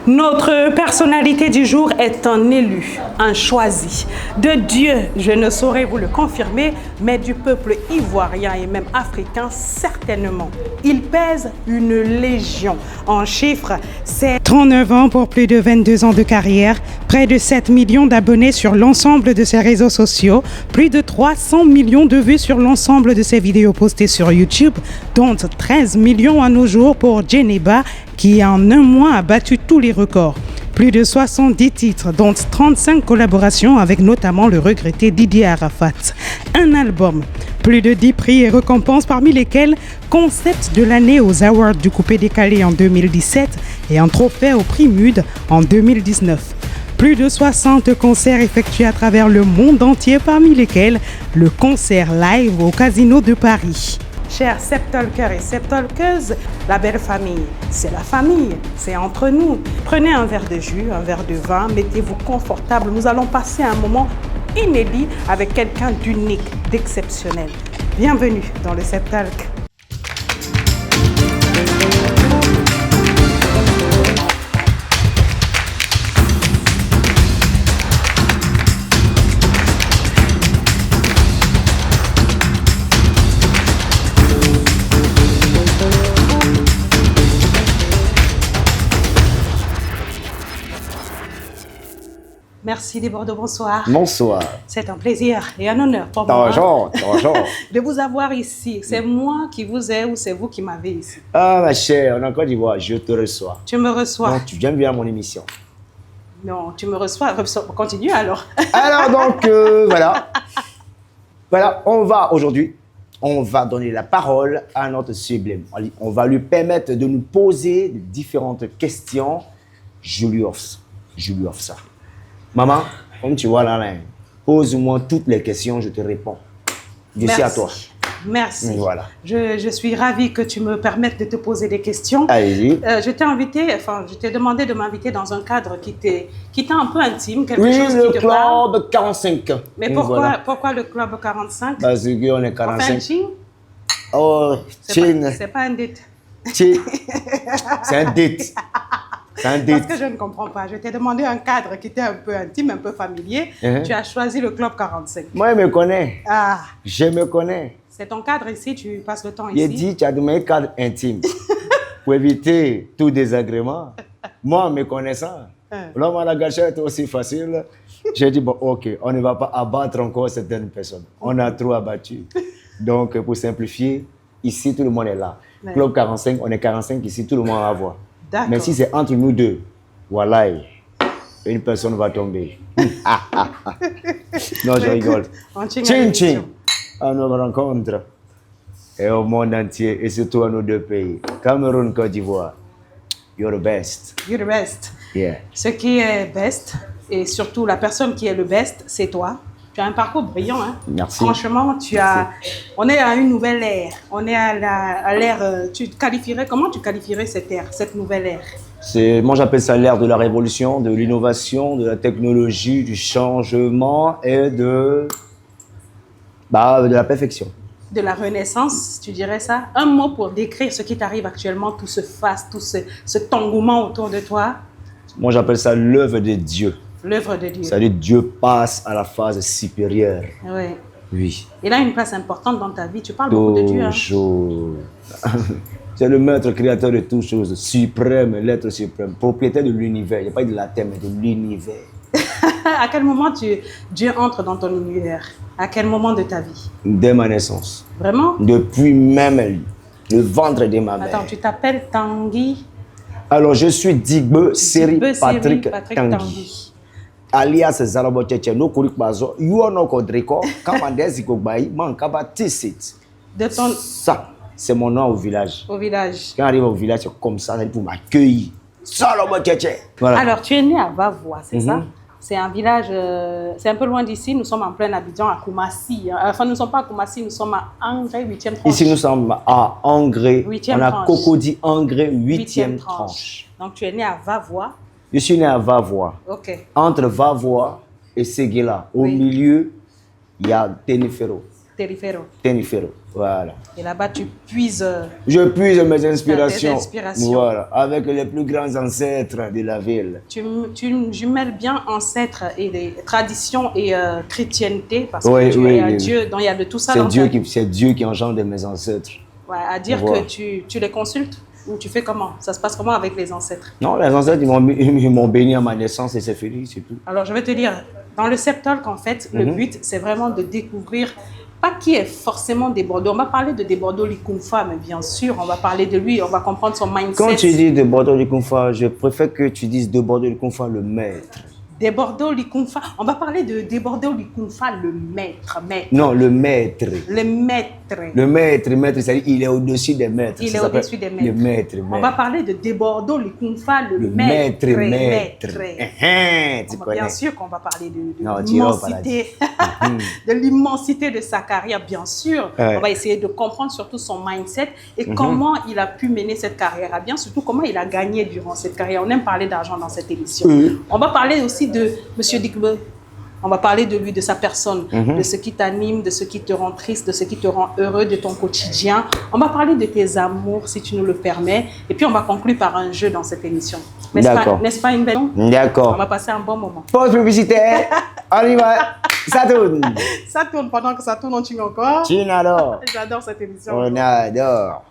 Notre personnalité du jour est un élu, un choisi. De Dieu, je ne saurais vous le confirmer, mais du peuple ivoirien et même africain, certainement. Il pèse une légion. En chiffres, c'est 39 ans pour plus de 22 ans de carrière, près de 7 millions d'abonnés sur l'ensemble de ses réseaux sociaux, plus de 300 millions de vues sur l'ensemble de ses vidéos postées sur YouTube, dont 13 millions à nos jours pour Djeneba, qui en un mois a battu tous les records. Plus de 70 titres, dont 35 collaborations avec notamment le regretté Didier Arafat. Un album, plus de 10 prix et récompenses, parmi lesquels Concept de l'année aux Awards du Coupé Décalé en 2017 et un trophée au prix MUD en 2019. Plus de 60 concerts effectués à travers le monde entier, parmi lesquels le concert live au Casino de Paris. Chers Septalkers et Septalkeuses, la belle famille, c'est la famille, c'est entre nous. Prenez un verre de jus, un verre de vin, mettez-vous confortable. Nous allons passer un moment inédit avec quelqu'un d'unique, d'exceptionnel. Bienvenue dans le Septalk. Merci Desbordeaux, bonsoir. Bonsoir. C'est un plaisir et un honneur pour moi Bonjour. de vous avoir ici. C'est moi qui vous ai ou c'est vous qui m'avez ici? Ah ma chère, on est en Côte d'Ivoire, je te reçois. Tu me reçois? Non, tu viens bien à mon émission. Non, tu me reçois. Continue alors. Alors donc, voilà. Voilà, on va donner la parole à notre sublime. On va lui permettre de nous poser différentes questions. Je lui offre ça. Maman, comme tu vois là, pose-moi toutes les questions, je te réponds. D'ici à toi. Merci. Voilà. Je suis ravie que tu me permettes de te poser des questions. Allez-y. Je t'ai demandé de m'inviter dans un cadre qui t'est un peu intime, quelque Oui, chose le qui te parle. club 45. Mais pourquoi le club 45? Parce qu'on est 45. On fait un ching? Oh, chin. C'est pas un date. C'est un date. C'est un date. Parce que je ne comprends pas. Je t'ai demandé un cadre qui était un peu intime, un peu familier. Tu as choisi le club 45. Moi, je me connais. Ah. Je me connais. C'est ton cadre ici, tu passes le temps ici. J'ai dit, tu as demandé un cadre intime. Pour éviter tout désagrément. Moi, me connaissant, l'homme à la gâchette est aussi facile. J'ai dit, bon, ok, on ne va pas abattre encore certaines personnes. On a trop abattu. Donc, pour simplifier, ici, tout le monde est là. Ouais. Club 45, on est 45 ici, tout le monde va voir. Mais si c'est entre nous deux, voilà, une personne va tomber. Non, je rigole. Tching. À nos rencontres et au monde entier, et surtout à nos deux pays, Cameroun, Côte d'Ivoire. You're the best. You're the best. Yeah. Ce qui est best, et surtout la personne qui est le best, c'est toi. Tu as un parcours brillant, hein? Merci. Franchement, on est à une nouvelle ère. On est à l'ère. Comment tu qualifierais cette ère, cette nouvelle ère? Moi, j'appelle ça l'ère de la révolution, de l'innovation, de la technologie, du changement et de la perfection. De la renaissance, tu dirais ça? Un mot pour décrire ce qui t'arrive actuellement, tout ce faste, tout cet engouement autour de toi? Moi, j'appelle ça l'œuvre de Dieu. L'œuvre de Dieu. C'est-à-dire Dieu passe à la phase supérieure. Oui. Oui. Il a une place importante dans ta vie. Tu parles beaucoup de Dieu. Toujours. C'est le maître créateur de toutes choses, suprême, l'être suprême, propriétaire de l'univers. Il n'y a pas de la terre, mais de l'univers. À quel moment Dieu entre dans ton univers? À quel moment de ta vie? Dès ma naissance. Vraiment? Depuis même le ventre de ma mère. Attends, tu t'appelles Tanguy? Alors, je suis Digbe Seri Patrick Tanguy. Alias Zalobo Tchétché, no Kourik Bazo, Yuano Kodreko, Kamandezi Kogbaï, Mankaba Tissit. Ça, c'est mon nom au village. Au village. Quand on arrive au village, c'est comme ça, c'est pour m'accueillir. Zalobo Tchétché. Voilà. Alors, tu es né à Vavois, c'est ça? C'est un village, c'est un peu loin d'ici, nous sommes en plein Abidjan, à Koumassi. Enfin, nous ne sommes pas à Koumassi, nous sommes à Angré, 8e tranche. Ici, nous sommes à Angré. 8e on a tranche. Cocody Angré, 8e tranche. Donc, tu es né à Vavois. Je suis né à Vavois. Ok. Entre Vavois et Séguéla, au milieu, il y a Tenifero. Tenifero. Tenifero. Voilà. Et là-bas, tu puises... Je puise mes inspirations. Tes inspirations. Voilà, avec les plus grands ancêtres de la ville. Tu jumelles bien ancêtres et les traditions et chrétienté, parce Oui, que tu oui, es un oui. Dieu, donc il y a de tout ça C'est dans Dieu, ta vie. c'est Dieu qui engendre mes ancêtres. Ouais, à dire Voilà. que tu les consultes ou tu fais comment? Ça se passe comment avec les ancêtres? Non, les ancêtres, ils m'ont béni à ma naissance et c'est fini, c'est tout. Alors, je vais te dire, dans le septolk, en fait, le but, c'est vraiment de découvrir, pas qui est forcément des Bordeaux. On va parler de des Bordeaux Likumfa, mais bien sûr, on va parler de lui, on va comprendre son mindset. Quand tu dis de Bordeaux du Confort, je préfère que tu dises de Bordeaux du Confort le maître. Des Bordeaux Likumfa, on va parler de des Bordeaux Likumfa, le maître. Non, le maître. Le maître. Le maître, c'est-à-dire il est au-dessus des maîtres. Il Ça est s'appelle au-dessus des maîtres. Le maître. On va parler de Débordeaux, le Kunfa, le maître. Tu Bien connais. sûr qu'on va parler Non, de tu iras au l'immensité, de l'immensité de sa carrière, bien sûr. Ouais. On va essayer de comprendre surtout son mindset et comment il a pu mener cette carrière à bien, surtout comment il a gagné durant cette carrière. On aime parler d'argent dans cette émission. On va parler aussi de M. Dikbe. On va parler de lui, de sa personne, de ce qui t'anime, de ce qui te rend triste, de ce qui te rend heureux, de ton quotidien. On va parler de tes amours, si tu nous le permets. Et puis, on va conclure par un jeu dans cette émission. N'est-ce pas une belle? D'accord. On va passer un bon moment. Pause publicitaire. On y va. Ça tourne. Ça tourne, pendant que ça tourne, on tue encore. Tu n'adores. J'adore cette émission. On adore.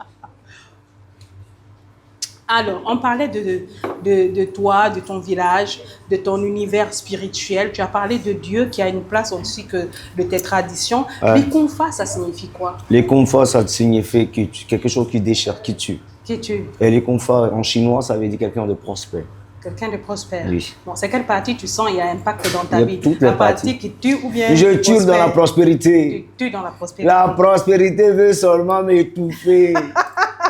Alors, on parlait de toi, de ton village, de ton univers spirituel. Tu as parlé de Dieu qui a une place au-dessus que de tes traditions. Ouais. Les konfa, ça signifie quoi? Les conforts, ça signifie quelque chose qui déchire, qui tue. Qui tu? Et les conforts, en chinois, ça veut dire quelqu'un de prospère. Quelqu'un de prospère. Oui. Bon, c'est quelle partie tu sens il y a un impact dans Il y ta a vie? toutes les La partie parties. qui tue ou bien Je qui tue dans la prospère? prospérité. Tu tues dans la prospérité. La prospérité veut seulement m'étouffer.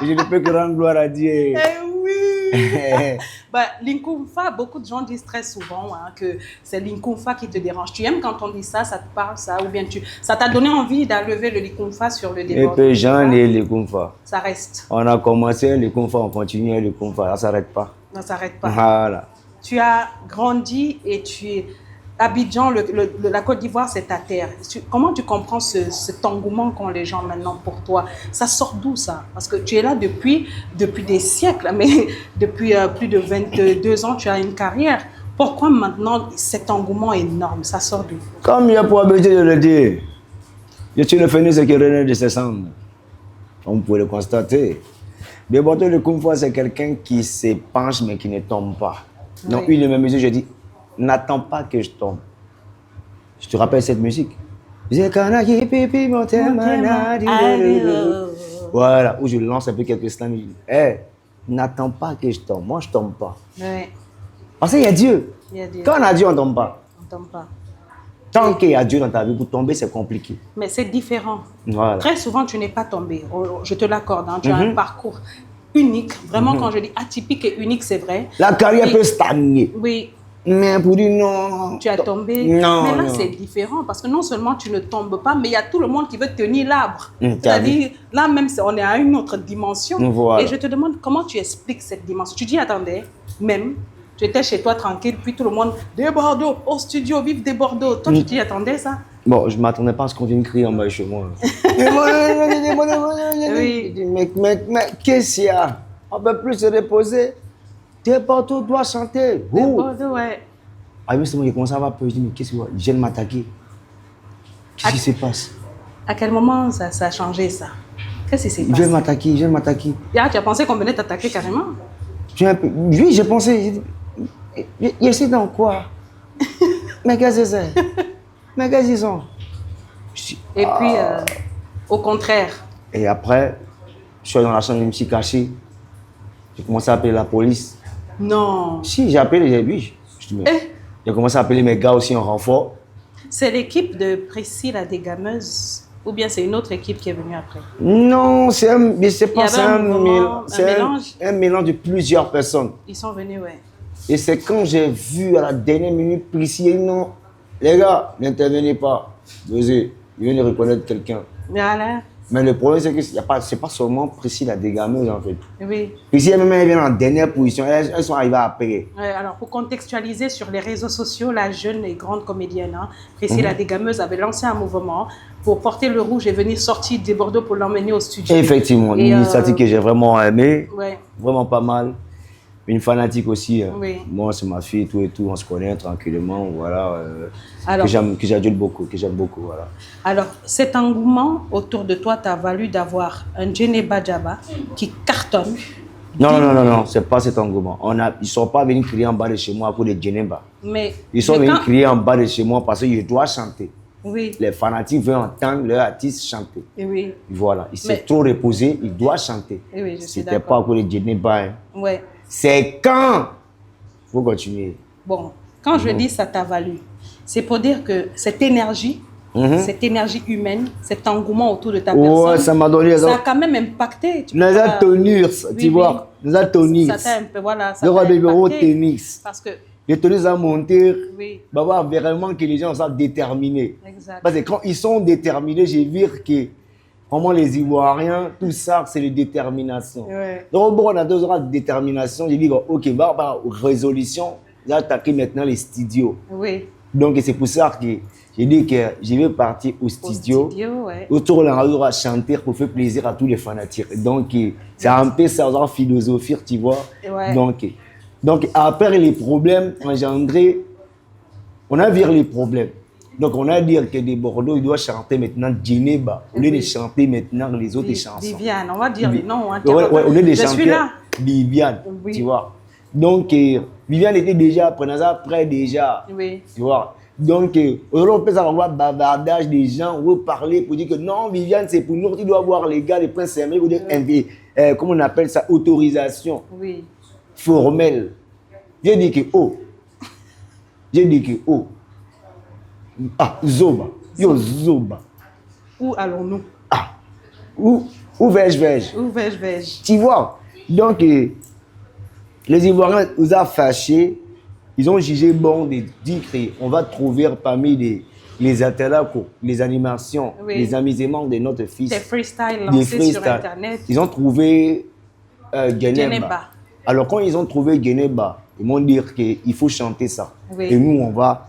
Je ne peux que rendre gloire à Dieu. Eh oui! Bah, l'inkunfa, beaucoup de gens disent très souvent que c'est l'inkunfa qui te dérange. Tu aimes quand on dit ça, ça te parle, ça, ou bien ça t'a donné envie d'enlever le l'inkunfa sur le Et débordement? puis j'en ai les conforts. Ça reste, On a commencé les conforts, on continue les conforts. Ça ne s'arrête pas. ça ne s'arrête pas. Voilà. Tu as grandi et tu es Abidjan, la Côte d'Ivoire, c'est ta terre. Comment tu comprends cet engouement qu'ont les gens maintenant pour toi? Ça sort d'où ça? Parce que tu es là depuis des siècles, mais depuis plus de 22 ans, tu as une carrière. Pourquoi maintenant cet engouement énorme? Ça sort d'où? Comme il n'y a pas besoin de le dire, je suis le phénix qui renaît de ses cendres. On peut le constater. Mais Bordeaux le Kung Fu, c'est quelqu'un qui se penche mais qui ne tombe pas. Donc, Oui. une de mes musiques, je dis, n'attends pas que je tombe. Je te rappelle cette musique. Voilà, où je lance un peu quelques slams. Hey, n'attends pas que je tombe. Moi, je tombe pas. Oui, Parce qu'il y a Dieu. il y a Dieu. Quand on a Dieu, on ne tombe pas. On ne tombe pas. Tant qu'il y a Dieu dans ta vie, pour tomber, c'est compliqué. Mais c'est différent. Voilà. Très souvent, tu n'es pas tombé. Je te l'accorde. Tu as un parcours unique. Vraiment, quand je dis atypique et unique, c'est vrai. La carrière Et- peut stagner. Oui, Mais pour dire non. tu as tombé. Non, mais là, non. c'est différent parce que non seulement tu ne tombes pas, mais il y a tout le monde qui veut tenir l'arbre. T'as C'est-à-dire, là même, on est à une autre dimension. Voilà. Et je te demande comment tu expliques cette dimension. Tu dis, attendez, même, tu étais chez toi tranquille, puis tout le monde, des Bordeaux, au studio, vive des Bordeaux. Toi, tu t'y attendais ça? Bon, je ne m'attendais pas à ce qu'on vienne crier en bas chez moi. Oui. Mais qu'est-ce qu'il y a? On ne peut plus se reposer. Des Bordeaux doit chanter. Des Oh. Bordeaux, ouais. Ah oui, c'est moi qui commence à avoir peur. Je dis, mais qu'est-ce qu'il y a? Ils viennent m'attaquer. Qu'est-ce qui se passe? À quel moment ça a changé ça? Qu'est-ce qui s'est Ils viennent passé? m'attaquer, ils viennent m'attaquer. Ah, tu as pensé qu'on venait t'attaquer carrément? Oui, j'ai pensé. Je sais dans quoi? Mais qu'est-ce que c'est? Mais qu'est-ce qu'ils sont? Je dis, Et puis, au contraire, Et après, je suis allé dans la chambre, je me suis caché. J'ai commencé à appeler la police. non. Si, j'ai appelé, oui. Je dis, mais- Eh. J'ai commencé à appeler mes gars aussi en renfort. C'est l'équipe de Priscille la dégameuse ou bien c'est une autre équipe qui est venue après? Non, c'est un, mais c'est pas Il y avait c'est un un, moment, c'est un mélange? un mélange de plusieurs personnes. Ils sont venus, ouais. Et c'est quand j'ai vu à la dernière minute Priscille, non, les gars, n'intervenez pas. Vas-y, il vient de reconnaître quelqu'un. Voilà. Mais le problème, c'est que c'est pas seulement Priscilla des gameuses, en fait. Oui. Priscilla, même, elle vient en dernière position. Elles sont arrivées après. Alors, pour contextualiser sur les réseaux sociaux, la jeune et grande comédienne, Priscilla Desgameuses, avait lancé un mouvement pour porter le rouge et venir sortir de Bordeaux pour l'emmener au studio. Effectivement, une initiative que j'ai vraiment aimée. Ouais. Vraiment pas mal. Une fanatique aussi. Oui. Moi, c'est ma fille, tout et tout. On se connaît tranquillement. Voilà. Alors, que j'adule beaucoup, que j'aime beaucoup. Voilà. Alors, cet engouement autour de toi t'a valu d'avoir un Djeneba Djaba qui cartonne. Non, c'est pas cet engouement. Ils ne sont pas venus crier en bas de chez moi pour des Djeneba. Mais ils sont venus crier en bas de chez moi parce que je dois chanter. Oui. Les fanatiques veulent entendre leur artiste chanter. Et oui. Voilà. Il s'est trop reposé, il doit chanter. Et oui, je suis c'était pas pour les Djeneba. Hein. Ouais. C'est quand il faut continuer. Bon, quand je dis ça t'a valu, c'est pour dire que cette énergie humaine, cet engouement autour de ta personne, ça m'a donné ça a quand même impacté. Nous a tenu, tu vois. Nous a tenu. Ça t'a un peu, voilà. Ça t'a impacté. Tennis. Parce que les tenues à monter, oui. Bah, voir vraiment que les gens sont déterminés. Exact. Parce que quand ils sont déterminés, j'ai vu que vraiment les Ivoiriens, tout ça, c'est la détermination. Ouais. Donc, bon, on a 2 heures de détermination. J'ai dit, ok, bah, résolution, j'ai attaqué maintenant les studios. Oui. Donc, c'est pour ça que j'ai dit que je vais partir au studio ouais. autour de la radio à chanter pour faire plaisir à tous les fanatiques. Donc, c'est un peu ça, genre philosophie, tu vois. Ouais. Donc, après les problèmes engendrés, on a vu les problèmes. Donc, on a dit que des Bordeaux, il doit chanter maintenant Djeneba. Au lieu de chanter maintenant les autres chansons. Viviane, on va dire non. Au lieu de chanter là. Viviane, oui. tu vois. Donc, Viviane était déjà, prenant ça près déjà. Oui. Tu vois. Donc, on peut avoir bavardage des gens, reparler pour dire que non, Viviane, c'est pour nous, tu dois voir les gars, les princes aimés, pour dire, comment on appelle ça, autorisation. Oui. Formelle. J'ai dit que Zoba. Yo, Zoba. Où allons-nous? Où vais-je? Où vais-je? Tu vois? Donc, les Ivoiriens nous ont fâchés. Ils ont jugé bon de dire qu'on va trouver parmi les ateliers, les animations, les amusements de notre fils. Des freestyles lancés sur Internet. Ils ont trouvé Djeneba. Alors, quand ils ont trouvé Djeneba, ils m'ont dit qu'il faut chanter ça. Oui. Et nous, on va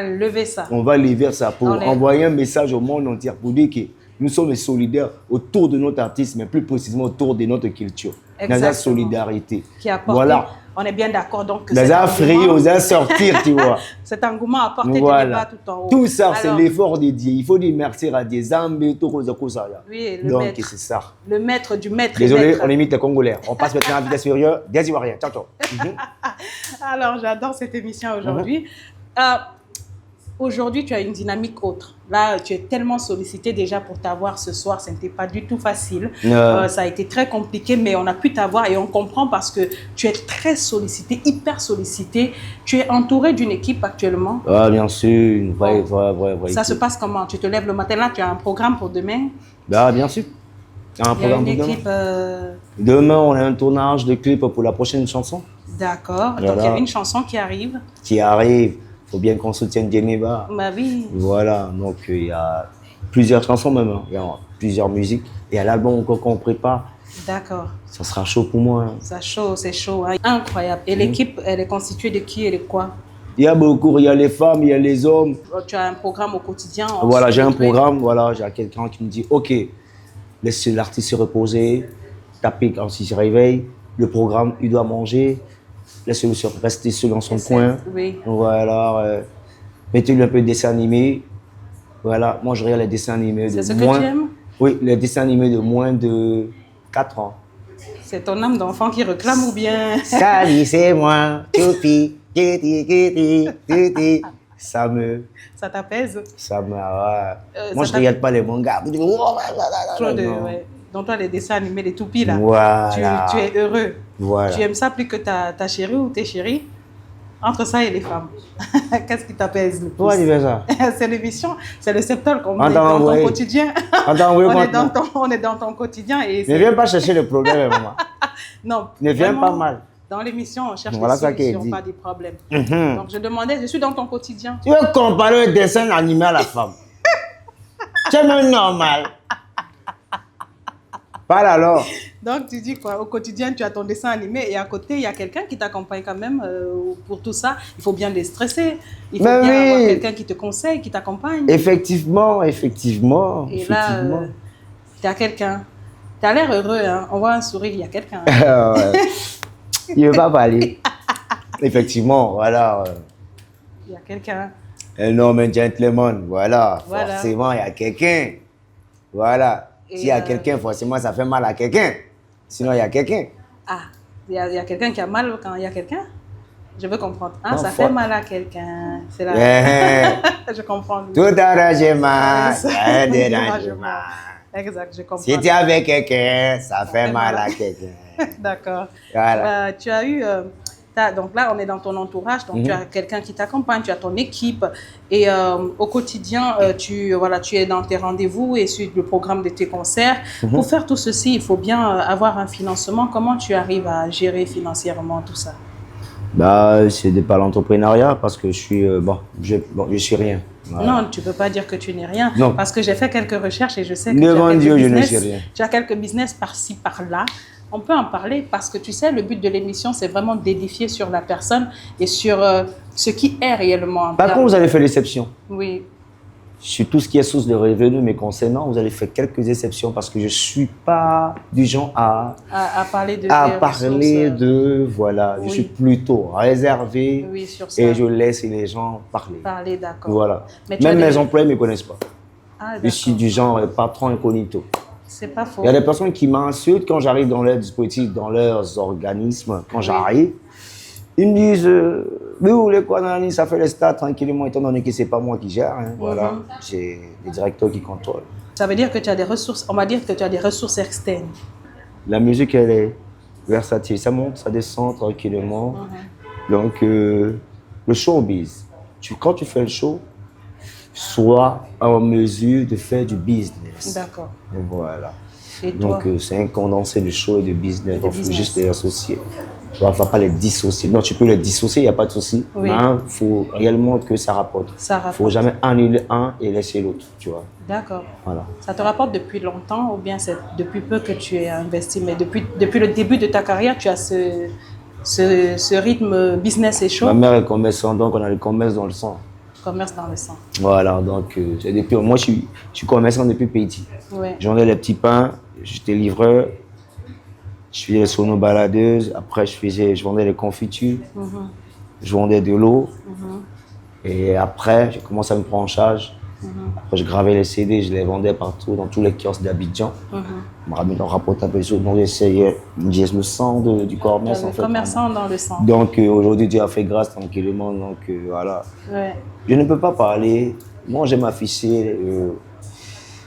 lever ça. On va lever ça pour envoyer un message au monde entier pour dire que nous sommes solidaires autour de notre artiste, mais plus précisément autour de notre culture. Dans la solidarité. Qui apporte, voilà. On est bien d'accord donc que cet engouement... aux sortir, tu vois. Cet engouement a apporté des débats tout en haut. Tout ça, c'est l'effort de Dieu. Il faut dire merci à Dieu. Oui, donc, c'est ça. Le maître du maître. Désolé, on imite les Congolais. On passe maintenant à la vitesse supérieure des Ivoiriens. Ciao, ciao. Alors, j'adore cette émission aujourd'hui. Aujourd'hui, tu as une dynamique autre. Là, tu es tellement sollicité déjà pour t'avoir ce soir. Ce n'était pas du tout facile. Ça a été très compliqué, mais on a pu t'avoir et on comprend parce que tu es très sollicité, hyper sollicité. Tu es entouré d'une équipe actuellement. Ah, bien sûr, une vraie ça se passe comment? Tu te lèves le matin, là, tu as un programme pour demain? Ah, bien sûr. Il y a une équipe... Demain, on a un tournage de clip pour la prochaine chanson. D'accord. Voilà. Donc, il y a une chanson qui arrive. Il faut bien qu'on soutienne Djeneba. Bah oui. Voilà, donc il y a plusieurs chansons même, il y a plusieurs musiques. Et à l'album qu'on prépare. D'accord. Ça sera chaud pour moi. Hein. C'est chaud. Hein. Incroyable. Et l'équipe, elle est constituée de qui et de quoi? Il y a beaucoup, il y a les femmes, il y a les hommes. Tu as un programme au quotidien? Voilà, j'ai un programme, voilà, j'ai quelqu'un qui me dit, ok, laisse l'artiste se reposer, taper quand il se réveille, le programme, il doit manger. Laissez-le rester seul dans son coin. Oui. Voilà. Mettez-lui un peu de dessin animé. Voilà. Moi, je regarde les dessins animés de moins... que tu aimes? Oui, les dessins animés de moins de 4 ans. C'est ton âme d'enfant qui réclame ou bien? Salut, c'est moi. Toupi, ça t'appelle? Ça me... moi, je ne regarde pas les mangas. Donc toi, les dessins animés, les toupies, là, voilà. tu es heureux. Voilà. Tu aimes ça plus que ta chérie ou tes chéris? Entre ça et les femmes, qu'est-ce qui t'apaise le plus? Pourquoi tu fais ça? C'est l'émission, c'est le septol qu'on est dans ton quotidien. On est dans ton quotidien. Et ne viens pas chercher le problème, maman. Non. Ne viens pas mal. Dans l'émission, on cherche des solutions, pas des problèmes. Donc je demandais, je suis dans ton quotidien. Tu veux comparer un dessin animé à la femme? C'est même normal. Parle alors. Donc, tu dis quoi? Au quotidien, tu as ton dessin animé et à côté, il y a quelqu'un qui t'accompagne quand même pour tout ça. Il faut bien déstresser. Il faut Mais bien oui. avoir quelqu'un qui te conseille, qui t'accompagne. Effectivement. Et là, tu as quelqu'un. Tu as l'air heureux, hein? On voit un sourire, il y a quelqu'un. Il ne veut pas parler. Effectivement, voilà. Il y a quelqu'un. Un homme, un gentleman, voilà. Forcément, il y a quelqu'un. Voilà. S'il y a quelqu'un, forcément, ça fait mal à quelqu'un. Sinon, il y a quelqu'un. Ah, il y a quelqu'un qui a mal quand il y a quelqu'un? Je veux comprendre. Ah, non, ça fait mal à quelqu'un. C'est là. Je comprends. Tout arrangement, un dérangement. Exact, je comprends. Si tu es avec quelqu'un, ça fait mal à quelqu'un. D'accord. Voilà. Tu as eu... donc là, on est dans ton entourage, donc tu as quelqu'un qui t'accompagne, tu as ton équipe et au quotidien, tu es dans tes rendez-vous et sur le programme de tes concerts. Pour faire tout ceci, il faut bien avoir un financement. Comment tu arrives à gérer financièrement tout ça? C'est par l'entrepreneuriat parce que je suis rien. Voilà. Non, tu ne peux pas dire que tu n'es rien. Non. Parce que j'ai fait quelques recherches et je sais que devant Dieu, je ne suis rien. Tu as quelques business par-ci, par-là. On peut en parler parce que tu sais, le but de l'émission, c'est vraiment d'édifier sur la personne et sur ce qui est réellement. Par contre, vous avez fait l'exception. Oui. Sur tout ce qui est source de revenus, mais concernant, vous avez fait quelques exceptions parce que je ne suis pas du genre à parler de voilà, je suis plutôt réservé sur ça. Et je laisse les gens parler. Parler, d'accord. Voilà. Même mes employés ne me connaissent pas. Je suis du genre patron incognito. C'est pas faux. Il y a des personnes qui m'insultent quand j'arrive dans leurs dispositifs, dans leurs organismes. Quand j'arrive, ils me disent mais vous voulez quoi, Nani? Ça fait les stats tranquillement, étant donné que ce n'est pas moi qui gère. Hein. Voilà. J'ai des directeurs qui contrôlent. Ça veut dire que tu as des ressources, on va dire que tu as des ressources externes. La musique, elle est versatile. Ça monte, ça descend tranquillement. Donc, le showbiz, quand tu fais le show, sois en mesure de faire du business. D'accord. Voilà. Et donc, c'est un condensé de show et de business. Il faut juste les associer. Tu ne vas pas les dissocier. Non, tu peux les dissocier, il n'y a pas de souci. Mais il faut réellement que ça rapporte. Il ne faut jamais annuler un et laisser l'autre, tu vois. D'accord. Voilà. Ça te rapporte depuis longtemps ou bien c'est depuis peu que tu es investi? Mais depuis le début de ta carrière, tu as ce rythme business et show? Ma mère est commerçante, donc on a le commerce dans le sang. Commerce dans le sang. Voilà, donc moi je suis commerçant depuis petit. Ouais. Je vendais les petits pains, j'étais livreur, je faisais les sono-baladeuses, après je vendais les confitures, je vendais de l'eau. Et après, j'ai commencé à me prendre en charge. Après, je gravais les CD, je les vendais partout, dans tous les kiosques d'Abidjan. On rapportait un peu de choses, donc j'essayais, j'ai le sang du commerce en fait. Commerçant dans le sang. Donc aujourd'hui, Dieu a fait grâce tranquillement, donc voilà. Ouais. Je ne peux pas parler, moi j'aime afficher...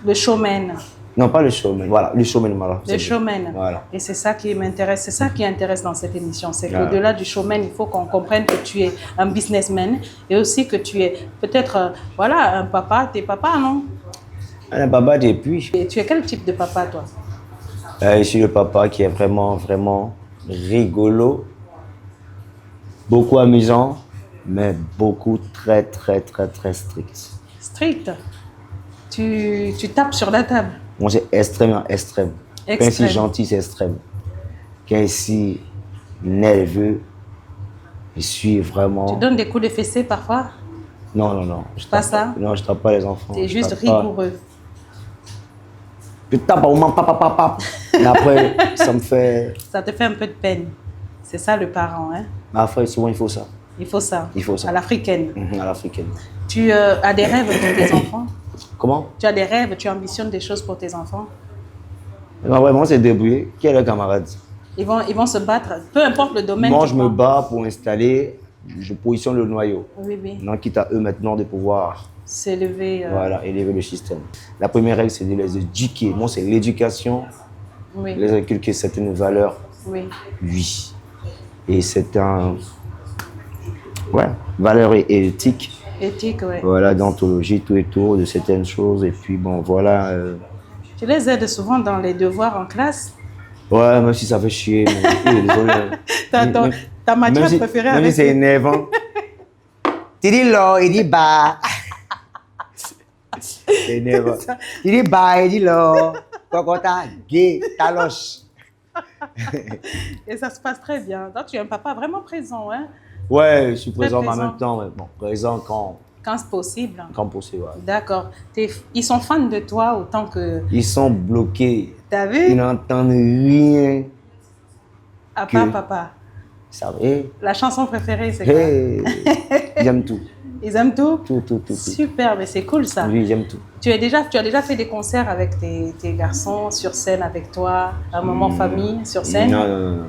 le showman. Non, pas le showman, voilà, le showman. Voilà, le showman. Voilà. Et c'est ça qui m'intéresse, c'est ça qui intéresse dans cette émission. C'est qu'au-delà du showman, il faut qu'on comprenne que tu es un businessman et aussi que tu es peut-être, un papa. T'es papa, non? Un papa depuis. Et tu es quel type de papa, toi? Je suis le papa qui est vraiment, vraiment rigolo, beaucoup amusant, mais beaucoup très, très, très, très strict. Strict? Tu tapes sur la table? Moi, c'est extrêmement extrême. Quand je suis gentil, c'est extrême. Quand je suis nerveux, je suis vraiment... Tu donnes des coups de fessée parfois? Non, non, non. Pas ça? Non, je tape pas les enfants. Tu es juste rigoureux. Je tape au moment, papa. Et après, ça me fait... Ça te fait un peu de peine. C'est ça le parent, hein? Mais après, souvent, il faut ça. Il faut ça? Il faut ça. À l'africaine? À l'africaine. Tu as des rêves pour tes enfants? Comment? Tu as des rêves, tu ambitionnes des choses pour tes enfants? Non, vraiment, c'est débrouillé. Qui est le camarade? Ils vont se battre, peu importe le domaine. Moi, je me bats pour installer, je positionne le noyau. Oui. Non, quitte à eux maintenant de pouvoir s'élever. Voilà, élever le système. La première règle, c'est de les éduquer. Moi, c'est l'éducation. Oui. Les inculquer certaines valeurs. Oui. Oui. Et c'est un... Ouais, valeur et éthique. Éthique, oui. Voilà, d'anthologie, tout et tout, de certaines choses. Et puis, bon, voilà. Tu les aides souvent dans les devoirs en classe? Ouais, même si ça fait chier. Mais, désolé. Ta matière préférée avec... Même si c'est énervant. Tu dis là, il dit bah. C'est énervant. Il dit bah, il dit là. Kokota, gay, taloche. Et ça se passe très bien. Donc, tu es un papa vraiment présent, hein? Ouais, je suis présent, mais en présent. même temps, bon, présent Quand c'est possible. quand possible. Ouais. D'accord. Ils sont fans de toi autant que... Ils sont bloqués. T'as vu? Ils n'entendent rien. À part que- papa. Ça va. Hey, La chanson préférée, c'est quoi? hey. J'aime tout. Ils aiment tout? Tout. Super, mais c'est cool ça. Oui, j'aime tout. Tu as déjà fait des concerts avec tes garçons sur scène avec toi, un moment famille sur scène? Non.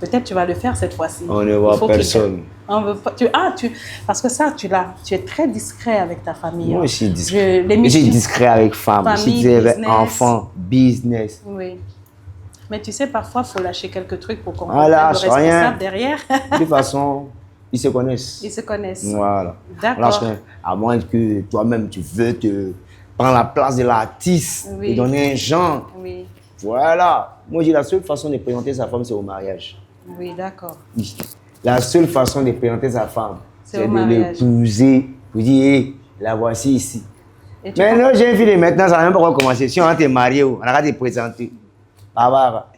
Peut-être tu vas le faire cette fois-ci. On ne Il voit faut qu'ils- personne. On veut pas, parce que ça, tu es très discret avec ta famille. Moi, hein. je suis discret. l'émission- Je suis discret avec femme. Je suis Famille, discret avec business. enfant, business. Oui. Mais tu sais, parfois, il faut lâcher quelques trucs pour qu'on Ah, comprenne le lâche responsable rien. derrière. De toute façon, ils se connaissent. Ils se connaissent. Voilà. D'accord. Lâche rien. À moins que toi-même, tu veux te prendre la place de l'artiste Oui. et donner un genre. Oui, Voilà. Moi, je dis la seule façon de présenter sa femme, c'est au mariage. oui, d'accord. La seule façon de présenter sa femme, C'est c'est au de mariage. l'épouser. Vous dites, hey, la voici ici. Et tu Mais penses- non, j'ai une fille de maintenant, ça n'a même pas recommencé. Si on t'est marié, on a te présenter. Barbara.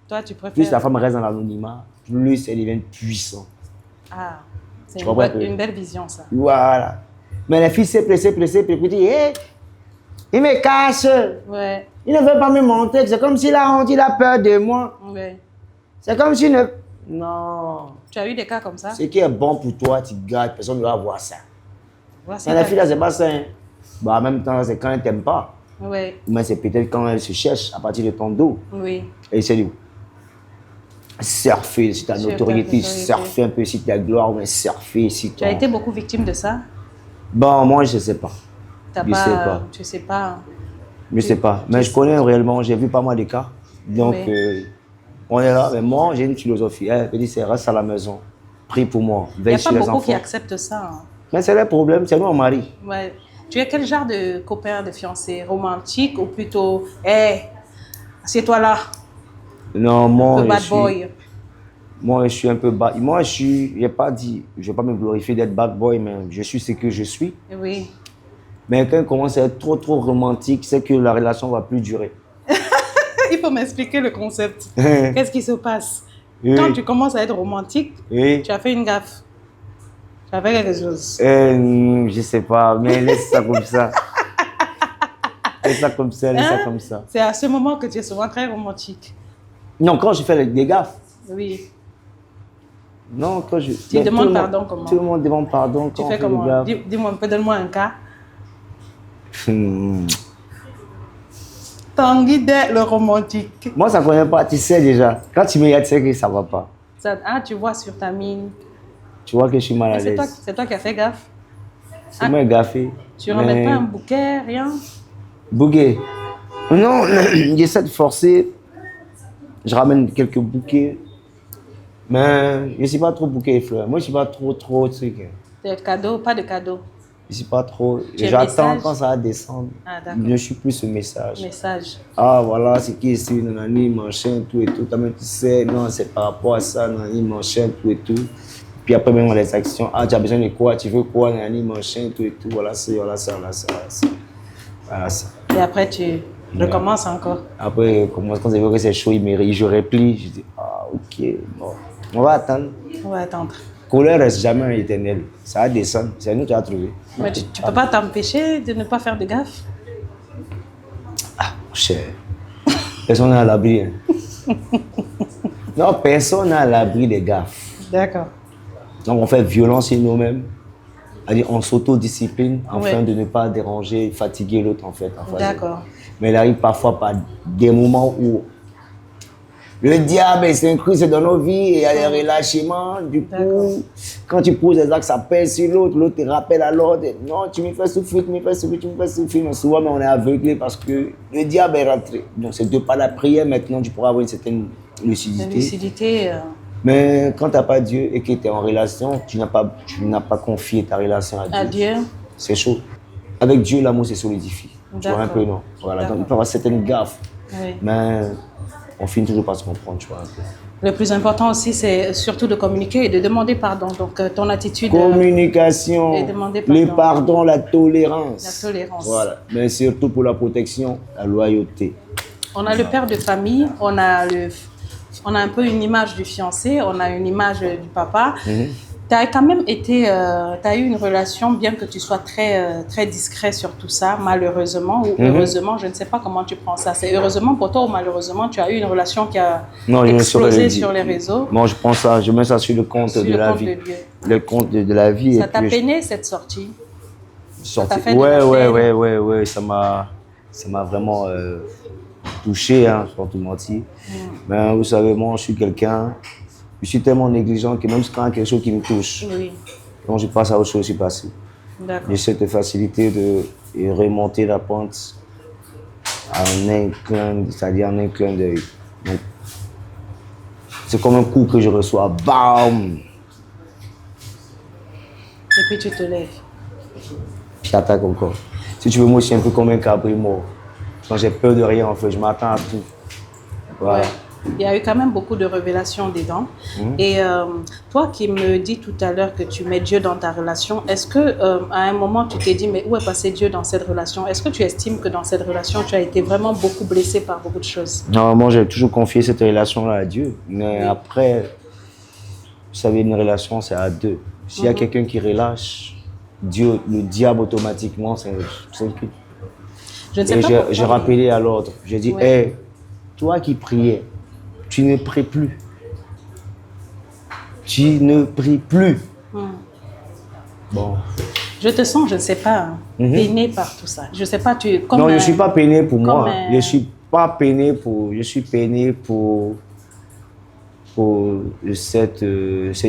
toi, tu préfères... Plus la femme reste dans l'anonymat, plus elle devient puissante. Ah, c'est Tu une, comprends bonne- que- une belle vision, ça. Voilà. Mais la fille s'est pressée, puis il dit, hé, il me cache. Ouais, Il ne veut pas me montrer. C'est comme s'il a honte, il a peur de moi. ouais. C'est comme s'il ne... Non. Tu as eu des cas comme ça? Ce qui est bon pour toi, tu gardes, personne ne va voir ça. Voici Mais la ta- fille là, c'est pas ça. Hein. Bah, en même temps, c'est quand elle t'aime pas. Ouais, Mais c'est peut-être quand elle se cherche à partir de ton dos. oui. Et c'est lui. Surfer sur ta Sur ta notoriété, notoriété. surfer un peu sur ta gloire, mais surfer sur Tu as ton... été beaucoup victime de ça? Bon, moi, je sais pas. T'as Je sais pas. Tu sais pas. Je sais pas. Mais je connais réellement, j'ai vu pas mal de cas. Donc, Oui. on est là. Mais moi, j'ai une philosophie. Elle me dit, c'est reste à la maison. Prie pour moi. Il n'y Veille a sur pas les beaucoup enfants. qui acceptent ça. Hein. Mais c'est le problème, c'est nous, on marie. Ouais. Tu es quel genre de copain, de fiancé? Romantique ou plutôt, hé, assieds-toi là, Non, moi, le bad je suis, boy? moi, je suis un peu bad. Moi, je suis, j'ai pas dit, je vais pas me glorifier d'être bad boy, mais je suis ce que je suis. Oui. Mais quand il commence à être trop romantique, c'est que la relation va plus durer. Il faut m'expliquer le concept. Oui. Qu'est-ce qui se passe? Quand tu commences à être romantique, tu as fait une gaffe. Tu as fait quelque chose. Je sais pas, mais laisse ça comme ça. Laisse ça comme ça, laisse ça comme ça. C'est à ce moment que tu es souvent très romantique. Non, quand je fais des gaffes. Oui. Non, quand je. Tu mais demandes tout le monde- pardon comment? Tout le monde demande pardon Tu quand fais on fait des comment? gaffes. Dis-moi un peu, donne-moi un cas. Hmm. Tanguy le romantique. Moi, ça ne connaît pas, tu sais déjà. Quand tu me regardes, tu sais que ça ne va pas. Tu vois sur ta mine. Tu vois que je suis mal à C'est toi, l'aise. c'est toi qui as fait gaffe. C'est moi gaffé. Tu ne remets pas un bouquet, rien? Bouquet. Non, j'essaie de forcer. Je ramène quelques bouquets. Mais je ne suis pas trop bouquet et fleurs. Moi, je ne suis pas trop truc. Des cadeaux, pas de cadeaux. Je ne suis pas trop. Tu es J'attends message? quand ça va descendre. Ah, d'accord. Je suis plus ce message. Message. Ah, voilà, c'est qui ici, nanani, machin, tout et tout. Toi-même, tu sais, non, c'est par rapport à ça, nanani, machin, tout et tout. Puis après, même les actions. Ah, tu as besoin de quoi? Tu veux quoi, nanani, machin, tout et tout. Voilà, c'est, voilà, ça, voilà, ça, voilà, ça. Voilà, ça. Et après, tu recommences encore. Après, quand je vois que c'est chaud, je replie. Je dis, ah, ok, bon. On va attendre. On va attendre. Couleur reste jamais éternel. Ça va descendre. C'est nous qui avons trouvé. Mais tu ne peux pas t'empêcher de ne pas faire de gaffe? Ah, cher. Personne n'est à l'abri. Hein. Non, personne n'est à l'abri des gaffes. D'accord. Donc, on fait violence sur nous-mêmes. C'est-à-dire, on s'autodiscipline afin Ouais. de ne pas déranger, fatiguer l'autre, en fait. D'accord. Mais il arrive parfois par des moments où le diable s'incruste dans nos vies et il y a des relâchements. Du coup, quand tu poses des actes, ça pèse sur l'autre. L'autre te rappelle à l'ordre. Non, tu me fais souffrir, tu me fais souffrir, tu me fais souffrir. Mais souvent, on est aveuglé parce que le diable est rentré. Donc, c'est de par la prière, maintenant, tu pourras avoir une certaine La lucidité. lucidité. Mais quand tu n'as pas Dieu et que tu es en relation, tu n'as pas confié ta relation à Dieu. À Dieu. C'est chaud. Avec Dieu, l'amour se solidifie. Tu vois un peu, non? Voilà, donc il peut y avoir certaines gaffes. Oui. Mais on finit toujours par se comprendre, tu vois un peu. Le plus important aussi, c'est surtout de communiquer et de demander pardon. Donc, ton attitude. Communication, Et demander pardon. le pardon, la tolérance. La tolérance. Voilà. Mais surtout pour la protection, la loyauté. On a le père de famille, on a un peu une image du fiancé, on a une image du papa. Tu as quand même été, tu as eu une relation, bien que tu sois très discret sur tout ça, malheureusement ou heureusement, je ne sais pas comment tu prends ça. C'est heureusement pour toi ou malheureusement, tu as eu une relation qui a explosé sur les réseaux. Moi, je pense ça, je mets ça sur le compte de la vie. Le compte de la vie. Ça t'a peiné cette sortie? Ouais, ça m'a vraiment touché, hein, sans te mentir. Mais vous savez, moi, je suis quelqu'un, je suis tellement négligent que même quand il y a quelque chose qui me touche, donc je passe à autre chose, je suis passé. J'ai cette facilité de remonter la pente en un clin d'œil. C'est comme un coup que je reçois, bam! Et puis tu te lèves. J'attaque encore. Si tu veux, moi, je suis un peu comme un cabri mort. Quand j'ai peur de rien, en fait, je m'attends à tout. Voilà. Ouais. Il y a eu quand même beaucoup de révélations dedans. Et toi qui me dis tout à l'heure que tu mets Dieu dans ta relation, est-ce que à un moment tu t'es dit mais où est passé Dieu dans cette relation? Est-ce que tu estimes que dans cette relation tu as été vraiment beaucoup blessé par beaucoup de choses? Normalement, j'ai toujours confié cette relation-là à Dieu. Mais après, vous savez, une relation, c'est à deux. S'il y a quelqu'un qui relâche, Dieu, le diable automatiquement, c'est le cul. Je ne sais pas pourquoi, j'ai rappelé à l'ordre. J'ai dit, hey, toi qui priais, tu ne pries plus. Tu ne pries plus. Bon. Je te sens, je ne sais pas, peiné par tout ça. Je ne sais pas, non, je ne suis pas peiné pour moi. Je ne suis pas peiné pour... Je suis peiné pour cette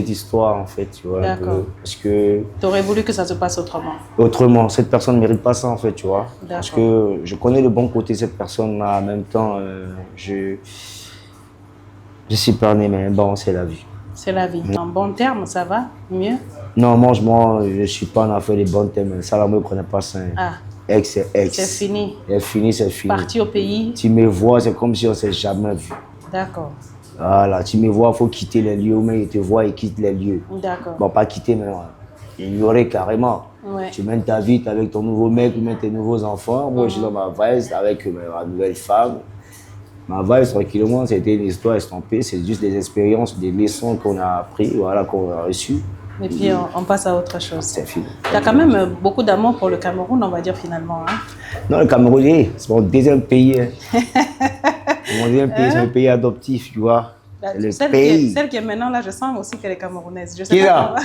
histoire, en fait, tu vois. D'accord. Parce que... Tu aurais voulu que ça se passe autrement. Autrement. Cette personne ne mérite pas ça, en fait, tu vois. D'accord. Parce que je connais le bon côté de cette personne-là. En même temps, je suis perné, mais bon, c'est la vie. C'est la vie. En bon terme, ça va mieux? Non, moi, je ne suis pas en affaire des bons termes. Ça, là, moi, je ne connais pas ça. Ex, c'est ex. C'est fini. C'est fini, c'est fini. Parti au pays. Tu me vois, c'est comme si on ne s'est jamais vu. D'accord. Voilà, tu me vois, il faut quitter les lieux, mais il te voit et quitte les lieux. D'accord. Bon, pas quitter, mais ignorer carrément. Ouais. Tu mènes ta vie avec ton nouveau mec, tu mènes tes nouveaux enfants. Moi, je suis dans ma veste avec ma nouvelle femme. Ma veste, tranquillement, c'était une histoire estampée. C'est juste des expériences, des leçons qu'on a apprises, voilà, qu'on a reçues. Et puis, on passe à autre chose. C'est fini. Tu as quand même beaucoup d'amour pour le Cameroun, on va dire, finalement. Hein? Non, le Cameroun, c'est mon deuxième pays. Hein. Mon deuxième pays, c'est un pays adoptif, tu vois. Celle qui est maintenant là, je sens aussi qu'elle est camerounaise. Je sais qui pas là?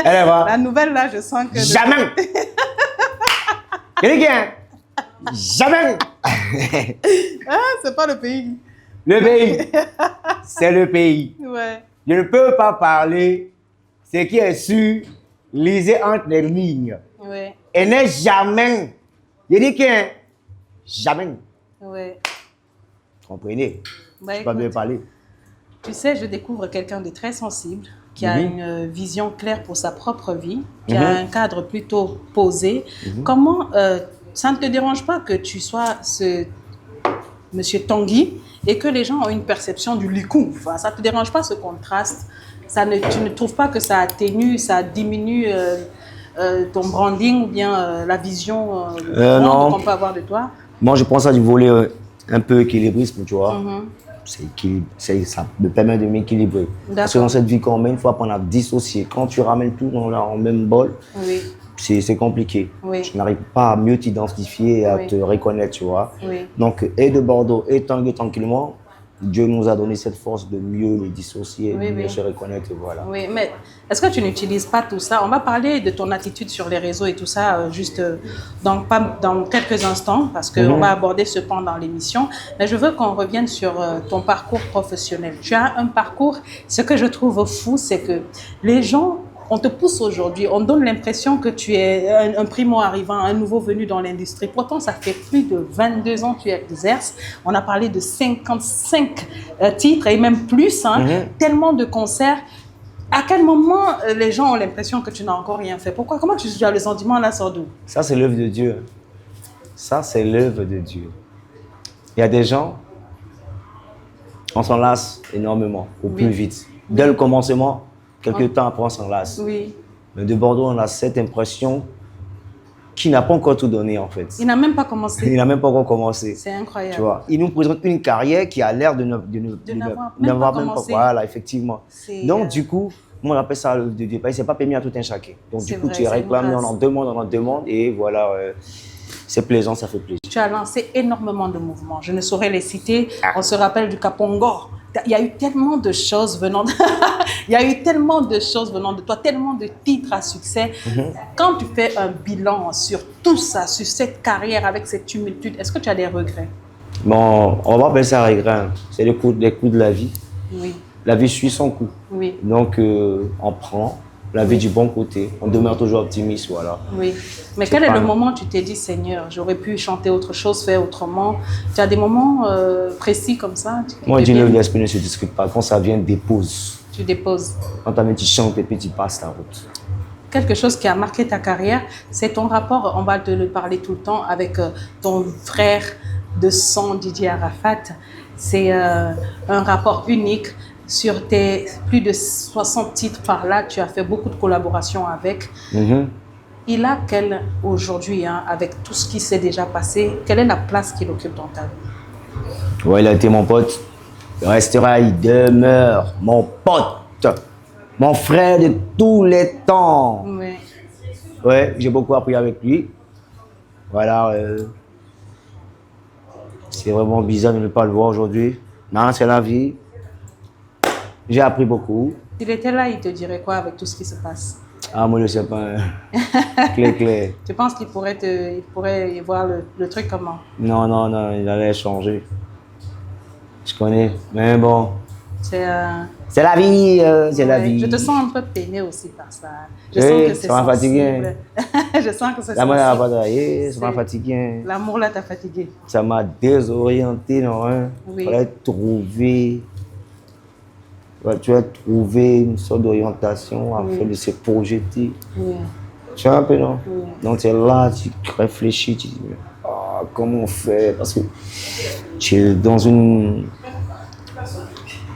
Elle est là. La nouvelle là, je sens que... Jamais. Quelqu'un? Jamais. C'est pas le pays. Le pays. C'est le pays. Ouais. Je ne peux pas parler. Ce qui est sûr, lisez entre les lignes. Ouais. Elle n'est jamais. Je dis que jamais. Ouais. Comprenez? Bah, Je ne peux pas bien parler. Tu sais, je découvre quelqu'un de très sensible, qui a une vision claire pour sa propre vie, qui a un cadre plutôt posé. Comment ça ne te dérange pas que tu sois ce Monsieur Tanguy et que les gens ont une perception du likou? Enfin, ça ne te dérange pas ce contraste? Tu ne trouves pas que ça atténue, ça diminue ton branding ou bien la vision qu'on peut avoir de toi? Moi, je pense à du volet un peu équilibrisme, tu vois. Ça me permet de m'équilibrer. Parce que dans cette vie qu'on mène, il faut apprendre à dissocier. Quand tu ramènes tout dans le même bol, c'est compliqué. Tu n'arrives pas à mieux t'identifier et à te reconnaître, tu vois. Donc, et de Bordeaux et Tanguy tranquillement, Dieu nous a donné cette force de mieux les dissocier, de mieux se reconnaître, voilà. Oui, mais est-ce que tu n'utilises pas tout ça? On va parler de ton attitude sur les réseaux et tout ça juste dans quelques instants, parce qu'on va aborder ce pan dans l'émission. Mais je veux qu'on revienne sur ton parcours professionnel. Tu as un parcours, ce que je trouve fou, c'est que les gens... On te pousse aujourd'hui, on donne l'impression que tu es un primo-arrivant, un nouveau venu dans l'industrie. Pourtant, ça fait plus de 22 ans que tu exerces. On a parlé de 55 titres et même plus, tellement de concerts. À quel moment les gens ont l'impression que tu n'as encore rien fait? Pourquoi? Comment tu as le sentiment là, sort d'où? Ça, c'est l'œuvre de Dieu. Ça, c'est l'œuvre de Dieu. Il y a des gens, on s'en lasse énormément, au plus vite. Dès le commencement, quelques temps après, on s'en lasse. Oui. Mais de Bordeaux, on a cette impression qui n'a pas encore tout donné, en fait. Il n'a même pas commencé. Il n'a même pas encore commencé. C'est incroyable. Tu vois, il nous présente une carrière qui a l'air de n'avoir même pas commencé. Voilà, effectivement. Donc, du coup, moi, on appelle ça le départ. C'est pas permis à tout un chacun. Donc, du coup, tu réclames, on en demande, et voilà, c'est plaisant, ça fait plaisir. Tu as lancé énormément de mouvements. Je ne saurais les citer. On se rappelle du Kapongo. Il y a eu tellement de choses venant de... Il y a eu tellement de choses venant de toi, tellement de titres à succès. Quand tu fais un bilan sur tout ça, sur cette carrière avec cette tumultude, est-ce que tu as des regrets? Bon, on va appeler ça regret. C'est les coups de la vie. Oui. La vie suit son cours. Oui. Donc, on prend la vie du bon côté. On demeure toujours optimiste, voilà. Oui. Mais quel est le moment où tu t'es dit, Seigneur, j'aurais pu chanter autre chose, faire autrement? Tu as des moments précis comme ça? Moi, Dieu ne l'esprit ne se discute pas. Quand ça vient, dépose. Tu déposes. Quand tu chantes et puis tu passes ta route. Quelque chose qui a marqué ta carrière, c'est ton rapport, on va te le parler tout le temps, avec ton frère de sang, Didier Arafat. C'est un rapport unique. Sur tes plus de 60 titres par là, tu as fait beaucoup de collaborations avec. Il a aujourd'hui, avec tout ce qui s'est déjà passé, quelle est la place qu'il occupe dans ta vie? Ouais, il a été mon pote. Il restera, il demeure mon pote. Mon frère de tous les temps. Oui. Ouais, j'ai beaucoup appris avec lui. Voilà. C'est vraiment bizarre de ne pas le voir aujourd'hui. Non, c'est la vie. J'ai appris beaucoup. S'il était là, il te dirait quoi avec tout ce qui se passe? Ah, moi, je ne sais pas. Clair. Tu penses qu'il pourrait y voir le truc comment? Non, il allait changer. Je connais, mais bon. C'est la vie, c'est la vie. Je te sens un peu peiné aussi par ça. Je sens que c'est ça m'a fatigué. Je sens que c'est ça m'a fatigué. Ça m'a fatigué. L'amour là t'a fatigué. Ça m'a désorienté, non? Oui. Fallait trouver. Tu as trouvé une sorte d'orientation afin de se projeter. Oui. Tu vois un peu, non? Oui. Donc, tu es là, tu réfléchis, tu dis, comment on fait? Parce que tu es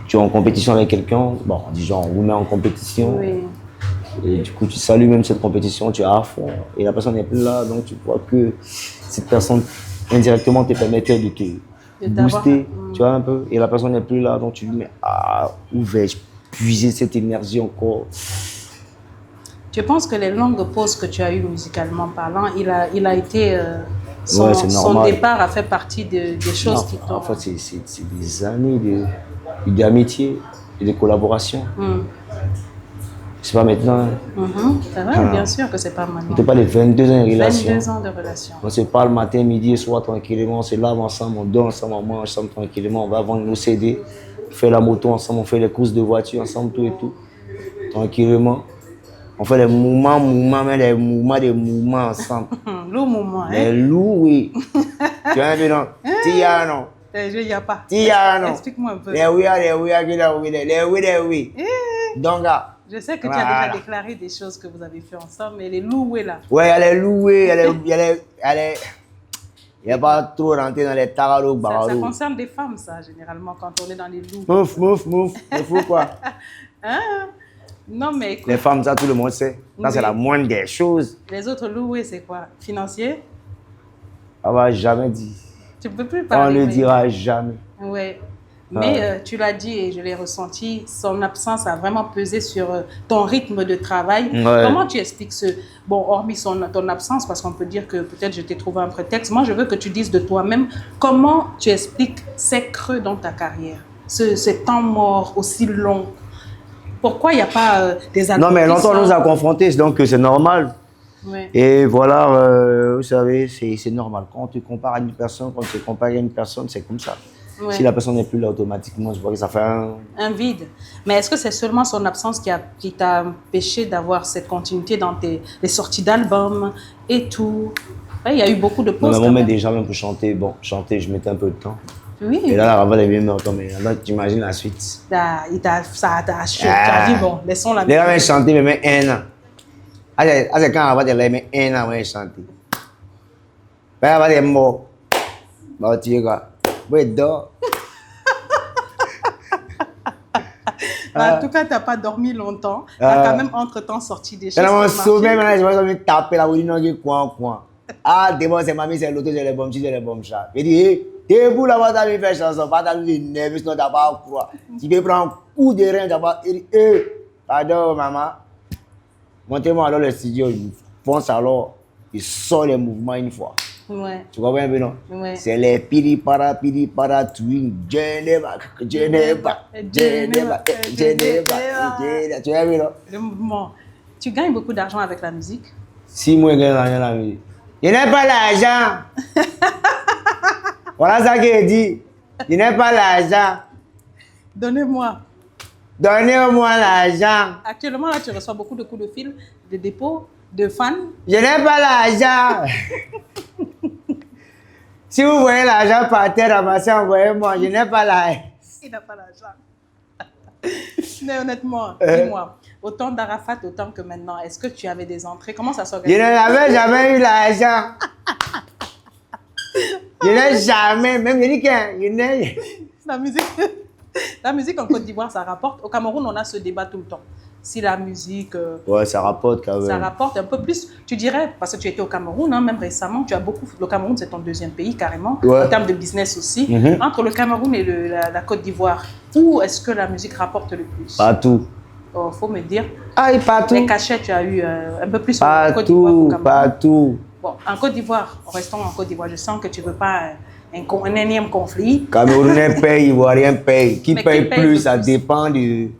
tu es en compétition avec quelqu'un, bon, disons, on vous met en compétition. Oui. Et du coup, tu salues même cette compétition, tu es à fond. Et la personne n'est plus là, donc tu vois que cette personne, indirectement, te permettait de te booster, tu vois un peu. Et la personne n'est plus là, donc tu lui mets, où vais-je puiser cette énergie encore? Tu penses que les longues pauses que tu as eues musicalement parlant, il a été... son départ a fait partie des choses qui t'ont... En fait, c'est des années d'amitié et de collaboration. C'est pas maintenant. C'est vrai, bien sûr que c'est pas maintenant. On te parle de 22 ans de relation. 22 ans de relation. On se parle matin, midi et soir tranquillement. On se lave ensemble, on dort ensemble, on mange ensemble tranquillement. On va vendre nos CD, on fait la moto ensemble, on fait les courses de voiture ensemble, tout et tout. Tranquillement. On fait des mouvements, mais des mouvements ensemble. Lourd mouvement, Les loups, oui. Tu vois un peu, non? Tia, non? Il n'y a pas. Tia, non? Explique-moi un peu. Les oui. Donc, je sais que tu as déjà déclaré des choses que vous avez fait ensemble, mais les loués là. Ouais, elle est louée, il n'y a pas trop rentré dans les taralos, ça concerne des femmes, ça, généralement, quand on est dans les loups. Mouf, il faut quoi? Non, mais écoute. Les femmes, ça, tout le monde sait. Ça, c'est la moindre des choses. Les autres loués, c'est quoi? Financier? On va jamais dire. Tu ne peux plus parler. On ne dira jamais. Oui. Mais tu l'as dit et je l'ai ressenti, son absence a vraiment pesé sur ton rythme de travail. Ouais. Comment tu expliques hormis ton absence, parce qu'on peut dire que peut-être je t'ai trouvé un prétexte, moi je veux que tu dises de toi-même, comment tu expliques ces creux dans ta carrière, ce temps mort aussi long? Pourquoi il n'y a pas des Non, mais longtemps on nous a confrontés, donc c'est normal. Ouais. Et voilà, vous savez, c'est normal. Quand tu compares à une personne, c'est comme ça. Ouais. Si la personne n'est plus là automatiquement, je vois que ça fait un vide. Mais est-ce que c'est seulement son absence qui t'a empêché d'avoir cette continuité dans les sorties d'albums et tout? Ouais, il y a eu beaucoup de pauses. Non, mais déjà, même pour chanter, je mettais un peu de temps. Oui. Et là, la ravale est bien morte, mais là, tu imagines la suite. Ça t'a acheté. Tu as dit, bon, laissons la musique. Les gars, même chanter, mais même 1 an. C'est quand la ravale est même 1 an, ouais, chanter. La ravale est morte. Bon, tu sais quoi? Oui, dors. En tout cas, tu n'as pas dormi longtemps. Tu as quand même entre-temps sorti des choses. Dans mon sommeil, maintenant, je vais me taper la roue, coin. Ah, d'abord, c'est mamie, c'est l'auto, c'est les bombes, c'est les bombes chats. Je dis, hé, t'es pour là-bas, t'as vu faire chanson, pas t'as vu nerveux, sinon t'as pas quoi. Tu peux prendre un coup de rein, t'as pas. Il dit, hé, pardon, maman. Montez-moi alors le studio, il fonce alors, il sort les mouvements une fois. Ouais. Tu comprends un peu, non? Ouais. C'est les piripara, twin, Geneva. Tu vois, non? Le mouvement. Tu gagnes beaucoup d'argent avec la musique? Si moi, je gagne l'argent la musique. Je n'ai pas l'argent. Voilà ça qu'il dit. Je n'ai pas l'argent. Donnez-moi. Donnez-moi l'argent. Actuellement, là, tu reçois beaucoup de coups de fil, de dépôts, de fans. Je n'ai pas l'argent. Si vous voyez l'argent par terre ramassé, envoyez-moi. Je n'ai pas l'argent. Il n'a pas l'argent. Mais honnêtement, dis-moi, autant d'Arafat, autant que maintenant, est-ce que tu avais des entrées? Comment ça s'organise? Je n'avais jamais eu l'argent. Je n'ai jamais, même je dis que je n'ai. La musique en Côte d'Ivoire, ça rapporte. Au Cameroun, on a ce débat tout le temps. Si la musique... Ouais, ça rapporte quand même. Ça rapporte un peu plus, tu dirais, parce que tu étais au Cameroun, hein, même récemment, tu as beaucoup... Le Cameroun, c'est ton deuxième pays, carrément, en termes de business aussi. Entre le Cameroun et la Côte d'Ivoire, où est-ce que la musique rapporte le plus? Partout. Oh, faut me dire. Ah, et partout. Les cachets, tu as eu un peu plus partout, en Côte d'Ivoire qu'au Cameroun. Partout. Bon, en Côte d'Ivoire, restons en Côte d'Ivoire, je sens que tu ne veux pas un énième conflit. Camerounais paye, Ivoirien paye. Qui paye plus, ça plus? dépend des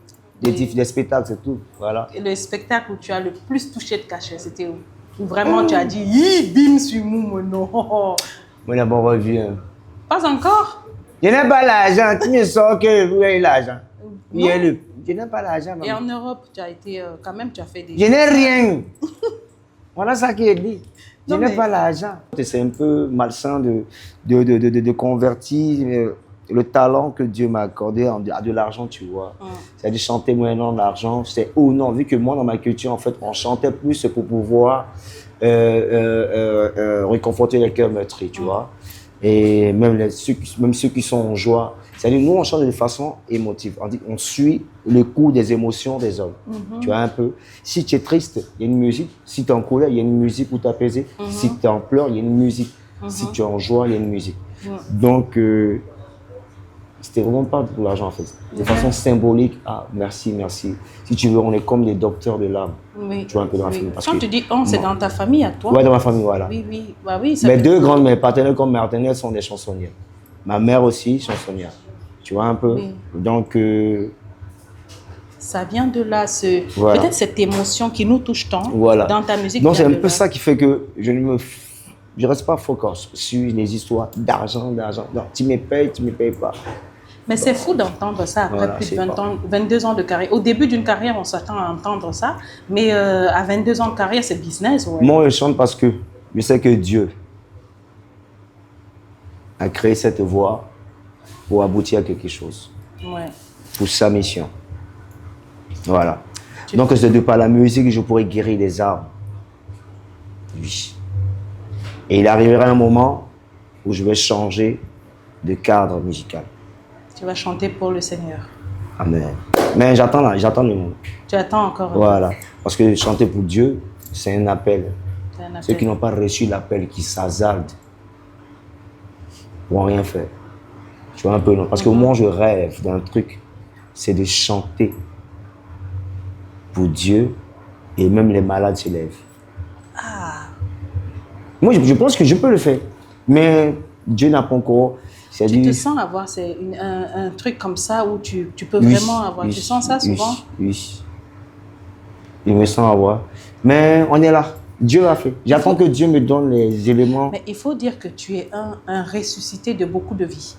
spectacles, c'est tout. Voilà. Et le spectacle où tu as le plus touché de cachet, c'était où vraiment tu as dit, hi, bim, sur Moumou, non. Moi, je n'ai pas revu. Pas encore? Je n'ai pas l'argent. Tu me sors que vous avez l'argent. Je n'ai pas l'argent. Et en Europe, tu as été, quand même, tu as fait des... Je n'ai rien. Voilà ça qui est dit. Je n'ai pas l'argent. C'est un peu malsain de convertir le talent que Dieu m'a accordé à de l'argent, tu vois. C'est-à-dire chanter moyennant l'argent. C'est non, vu que moi, dans ma culture, en fait, on chantait plus pour pouvoir réconforter les cœurs meurtris, tu vois. Et même ceux qui sont en joie. C'est-à-dire, nous, on chante de façon émotive. On suit le cours des émotions des hommes. Tu vois un peu. Si tu es triste, il y a une musique. Si tu es en colère, il y a une musique pour t'apaiser. Si tu es en pleurs, il y a une musique. Si tu es en joie, il y a une musique. Donc, c'était vraiment pas pour l'argent, en fait. De façon symbolique. Ah, merci, merci. Si tu veux, on est comme des docteurs de l'âme. Oui. Tu vois un peu dans la famille. Quand tu dis on, c'est dans ta famille, à toi? Ouais, dans ma famille, voilà. Oui, oui. Bah, oui Mes deux grandes mères, paternelles comme maternelles, sont des chansonnières. Ma mère aussi, chansonnière. Tu vois un peu. Oui. Donc, ça vient de là, voilà. Peut-être cette émotion qui nous touche tant dans ta musique. Donc, c'est un peu ça qui fait que je ne reste pas focus sur les histoires d'argent. Non, tu me payes pas. Mais c'est fou d'entendre ça après plus de 22 ans de carrière. Au début d'une carrière, on s'attend à entendre ça, mais à 22 ans de carrière, c'est business. Ouais. Moi, je chante parce que je sais que Dieu a créé cette voie pour aboutir à quelque chose, pour sa mission. Voilà. Donc, c'est de par la musique que je pourrais guérir les âmes. Oui. Et il arrivera un moment où je vais changer de cadre musical. Tu vas chanter pour le Seigneur. Amen. Mais j'attends le moment. Tu attends encore. Voilà. Parce que chanter pour Dieu, c'est un appel. Ceux qui n'ont pas reçu l'appel, qui s'hasardent, vont rien faire. Tu vois un peu, non? Parce que moi, je rêve d'un truc, c'est de chanter pour Dieu et même les malades se lèvent. Ah. Moi, je pense que je peux le faire. Mais Dieu n'a pas encore... Tu te sens avoir un truc comme ça où tu peux vraiment avoir... Tu sens ça souvent? Oui. Je me sens avoir. Mais on est là. Dieu a fait. J'attends que Dieu me donne les éléments. Mais il faut dire que tu es un ressuscité de beaucoup de vies.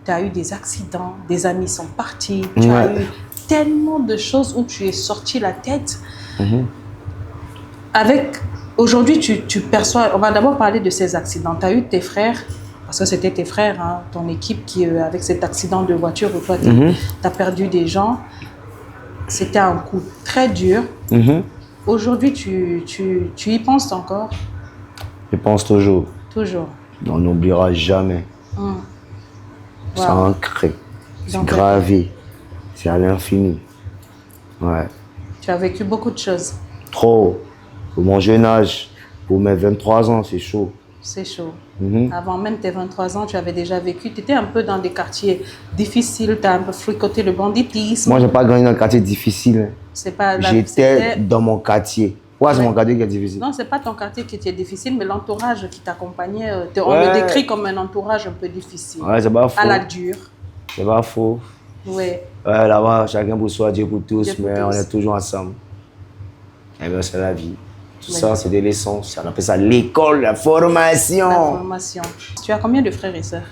Tu as eu des accidents, des amis sont partis, tu as eu tellement de choses où tu es sorti la tête. Aujourd'hui, tu perçois... On va d'abord parler de ces accidents. Tu as eu tes frères... Parce que c'était tes frères, hein, ton équipe qui, avec cet accident de voiture où toi, tu as perdu des gens. C'était un coup très dur. Aujourd'hui, tu y penses encore? Je pense toujours. Toujours. On n'oubliera jamais. C'est ancré, c'est gravé, c'est à l'infini. Ouais. Tu as vécu beaucoup de choses. Trop. Pour mon jeune âge, pour mes 23 ans, c'est chaud. C'est chaud. Avant même tes 23 ans, tu avais déjà vécu. Tu étais un peu dans des quartiers difficiles. Tu as un peu fricoté le banditisme. Moi, je n'ai pas grandi dans un quartier difficile. C'est pas J'étais dans mon quartier. Ouais, c'est mon quartier qui est difficile. Non, c'est pas ton quartier qui était difficile, mais l'entourage qui t'accompagnait. On le décrit comme un entourage un peu difficile. Ouais, c'est pas faux. À la dure. C'est pas faux. Ouais. Ouais, là-bas, chacun pour soi, Dieu pour tous, Dieu pour mais tous. on est toujours ensemble. Et bien, c'est la vie. Tout ça, c'est des leçons. On appelle ça l'école, la formation. La formation. Tu as combien de frères et sœurs?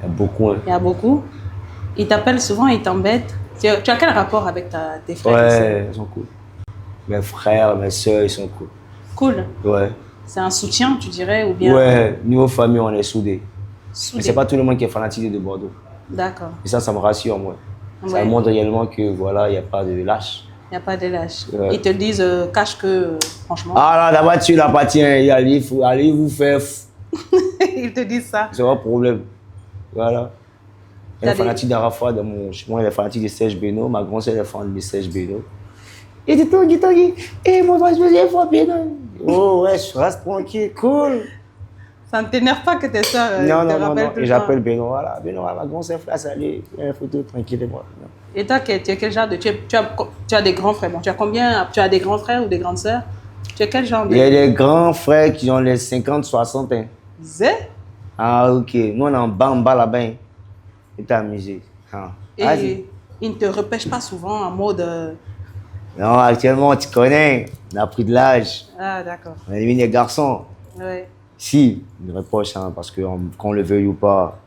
Il y a beaucoup. Hein. Il y a beaucoup. Ils t'appellent souvent, ils t'embêtent. Tu as quel rapport avec tes frères et sœurs? Ouais, ils sont cool. Mes frères, mes sœurs, ils sont cool. Cool. Ouais. C'est un soutien, tu dirais, ou bien? Ouais, niveau famille, on est soudés. Soudés. Mais c'est pas tout le monde qui est fanatique de Bordeaux. D'accord. Et ça me rassure, moi. Ça Ouais. montre réellement que, voilà, il n'y a pas de lâche. Il n'y a pas de lâche. Ouais. Ils te disent, cache que, franchement. Ah là, la voiture n'appartient, allez vous faire. Ils te disent ça. C'est pas un problème. Voilà. Il T'as est fanatique d'Arafat, chez moi, il est fanatique de Serge Beno. Ma grande sœur est fan de Serge Beno. Il dit Tanguy, et mon frère, je me dis, Beno. Oh ouais, je reste tranquille, cool. Ça ne t'énerve pas que tes soeurs Non, te non, non, rappellent non. tout Et le j'appelle temps. Beno, voilà. Beno, ma grande sœur, frère, salut. Une photo, tranquille, moi. Et toi, tu es quel genre de... Tu as des grands frères. Bon, tu as combien? Tu as des grands frères ou des grandes sœurs? Tu es quel genre de... Il y a des grands frères qui ont les 50, 60 ans. Zé? Ah, ok. Nous, on est en bas là-bas. Et t'es amusé. Ah. Vas-y. Et ils ne te repêchent pas souvent en mode... Non, actuellement, tu connais. On a pris de l'âge. Ah, d'accord. On est devenu des garçons. Ouais. Si, il me reproche, hein, parce que qu'on le veuille ou pas,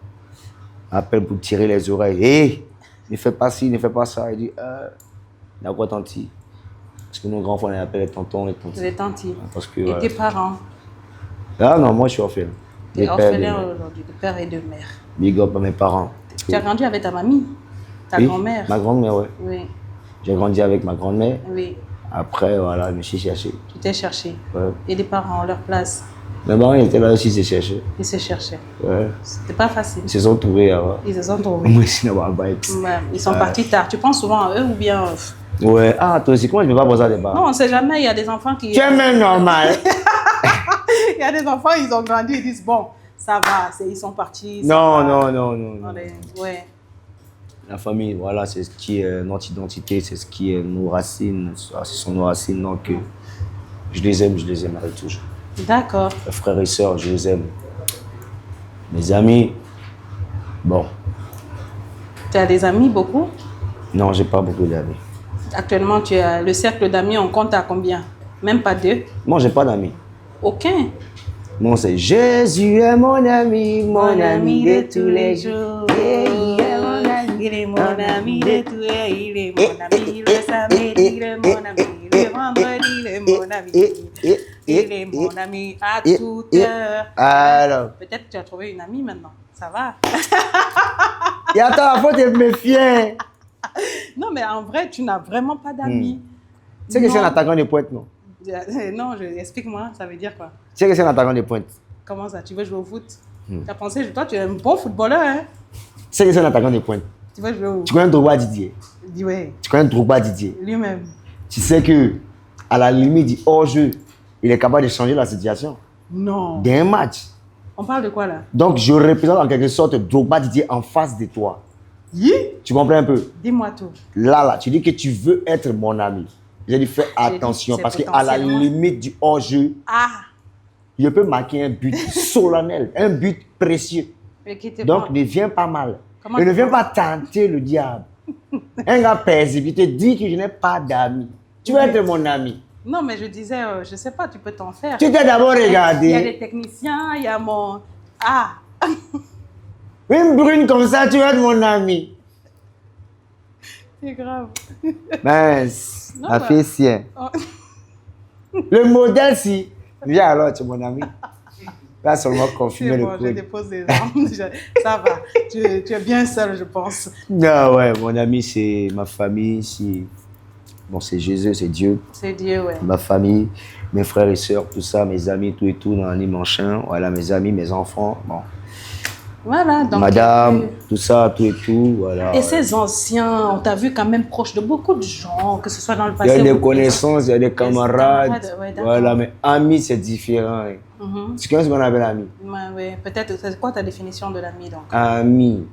on appelle pour tirer les oreilles. Hé, ne fais pas ci, ne fais pas ça. Il dit, d'accord, tanti. Parce que nos grands frères, on les appelle les tontons et tantis. Les tantis. Parce que, Et tes parents? Ah non, moi je suis orphelin. Tu es De père et de orphelin mère. aujourd'hui, de père et de mère. Big up à mes parents. Tu as grandi avec ta mamie? Ta Oui, grand-mère? Ma grand-mère, ouais. Oui, J'ai grandi avec ma grand-mère. oui. Après, voilà, je me suis cherché. Tu t'es cherché. Ouais. Et les parents, leur place, Mes parents ils étaient là aussi, ils se cherchaient. ils se cherchaient. Ouais. C'était pas facile. Ils se sont trouvés avant. Ils se sont trouvés. Moi, je n'ai pas de bite. Ouais, ils sont partis tard. Tu penses souvent à eux ou bien... Ouais. Ah, toi aussi, comment je ne peux pas poser ça des parents? Non, on ne sait jamais. Il y a des enfants qui... Tu es même normal. Il y a des enfants, ils ont grandi, ils disent, bon, ça va, ils sont partis. ça Non, va. non. Ouais. La famille, voilà, c'est ce qui est notre identité, c'est ce qui est nos racines. Ce sont nos racines, donc je les aimerai toujours. D'accord. Mes frères et sœurs, je les aime. Mes amis, bon, Tu as des amis, beaucoup? non, j'ai pas beaucoup d'amis. Actuellement, tu as le cercle d'amis, on compte à combien? Même pas 2? Moi, j'ai pas d'amis. Aucun? Moi, c'est Jésus est mon ami de tous les jours. Il est mon ami de tous les jours. Il est mon ami le samedi, il est mon ami le vendredi, il est mon ami. Il est mon ami à toute heure. Alors, Peut-être que tu as trouvé une amie maintenant. Ça va? et attends, faut te méfier. Non, mais en vrai, tu n'as vraiment pas d'amis. Tu sais que c'est un Non. attaquant de pointe, non? Non, explique-moi, ça veut dire quoi? Tu sais que c'est un attaquant de pointe. Comment ça? Tu veux jouer au foot? Tu as pensé, toi, tu es un bon footballeur, hein? Tu sais que c'est un attaquant de pointe. Tu veux jouer au... Tu connais Drogba Didier? Dis ouais, Tu connais Drogba Didier? lui-même. Tu sais que, à la limite du hors-jeu, il est capable de changer la situation Non. d'un match. On parle de quoi, là? Donc, je représente en quelque sorte Drogba Didier en face de toi. Yi? Tu comprends un peu? Dis-moi tout. Là, tu dis que tu veux être mon ami. J'ai dit, fais attention c'est parce qu'à la potentiellement- limite du hors-jeu, Ah! je peux marquer un but solennel, un but précieux. Mais qui te Donc, prend? ne viens pas mal. Comment Et ne tu viens prends? pas tenter le diable. Un gars paisible, il te dit que je n'ai pas d'amis. Tu veux être mon ami. Non, mais je disais, je sais pas, tu peux t'en faire. Tu t'es d'abord Il y a regardé. des techniciens, il y a mon... Ah! Une brune comme ça, tu veux être mon ami. C'est grave. Mince, Non, la bah. fille sien. Oh. Le modèle, si. Viens alors, tu es mon ami. Là, seulement C'est confirmer le bon, je coup. dépose les armes. Ça va. Tu es bien seul, je pense. Non, ouais, mon ami, c'est ma famille. Bon, c'est Jésus, c'est Dieu. C'est Dieu, ouais. Ma famille, mes frères et sœurs, tout ça, mes amis, tout et tout, dans l'année manchin. Voilà, mes amis, mes enfants. Bon. Voilà, donc... Madame, tout ça, tout et tout, voilà. Et ces anciens, on t'a vu quand même proche de beaucoup de gens, que ce soit dans le passé... Il y a des connaissances, il y a des camarades. Ouais, voilà, mais amis, c'est différent. C'est ce qu'on appelle ami. Ouais, peut-être, c'est quoi ta définition de l'ami donc? Ami,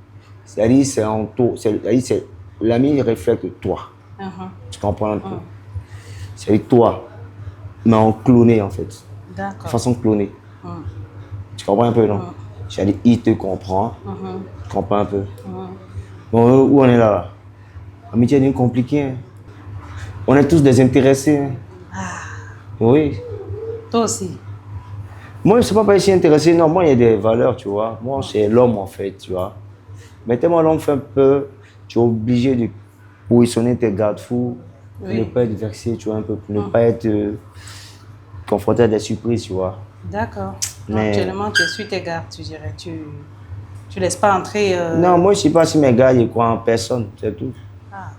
c'est-à-dire c'est en toi. L'ami reflète toi. Tu comprends un peu? C'est toi, mais en cloné en fait. D'accord. De façon clonée. Tu comprends un peu, non? C'est-à-dire, il te comprend. Tu comprends un peu? Bon, où on est là? Amitié est compliqué. Hein. On est tous désintéressés. Hein. Oui. Toi aussi? Moi, je ne sais pas si intéressé. Non, moi, il y a des valeurs, tu vois. Moi, c'est l'homme, en fait, tu vois. Mais tellement l'homme fait un peu, tu es obligé de positionner tes garde-fous pour ne pas être vexé, tu vois, un peu, pour ne pas être confronté à des surprises, tu vois. D'accord. Mais... actuellement, tu suis tes gardes, tu dirais. Tu laisses pas entrer... Non, moi, je ne sais pas si mes gars, ils croient en personne, c'est tout. Ah,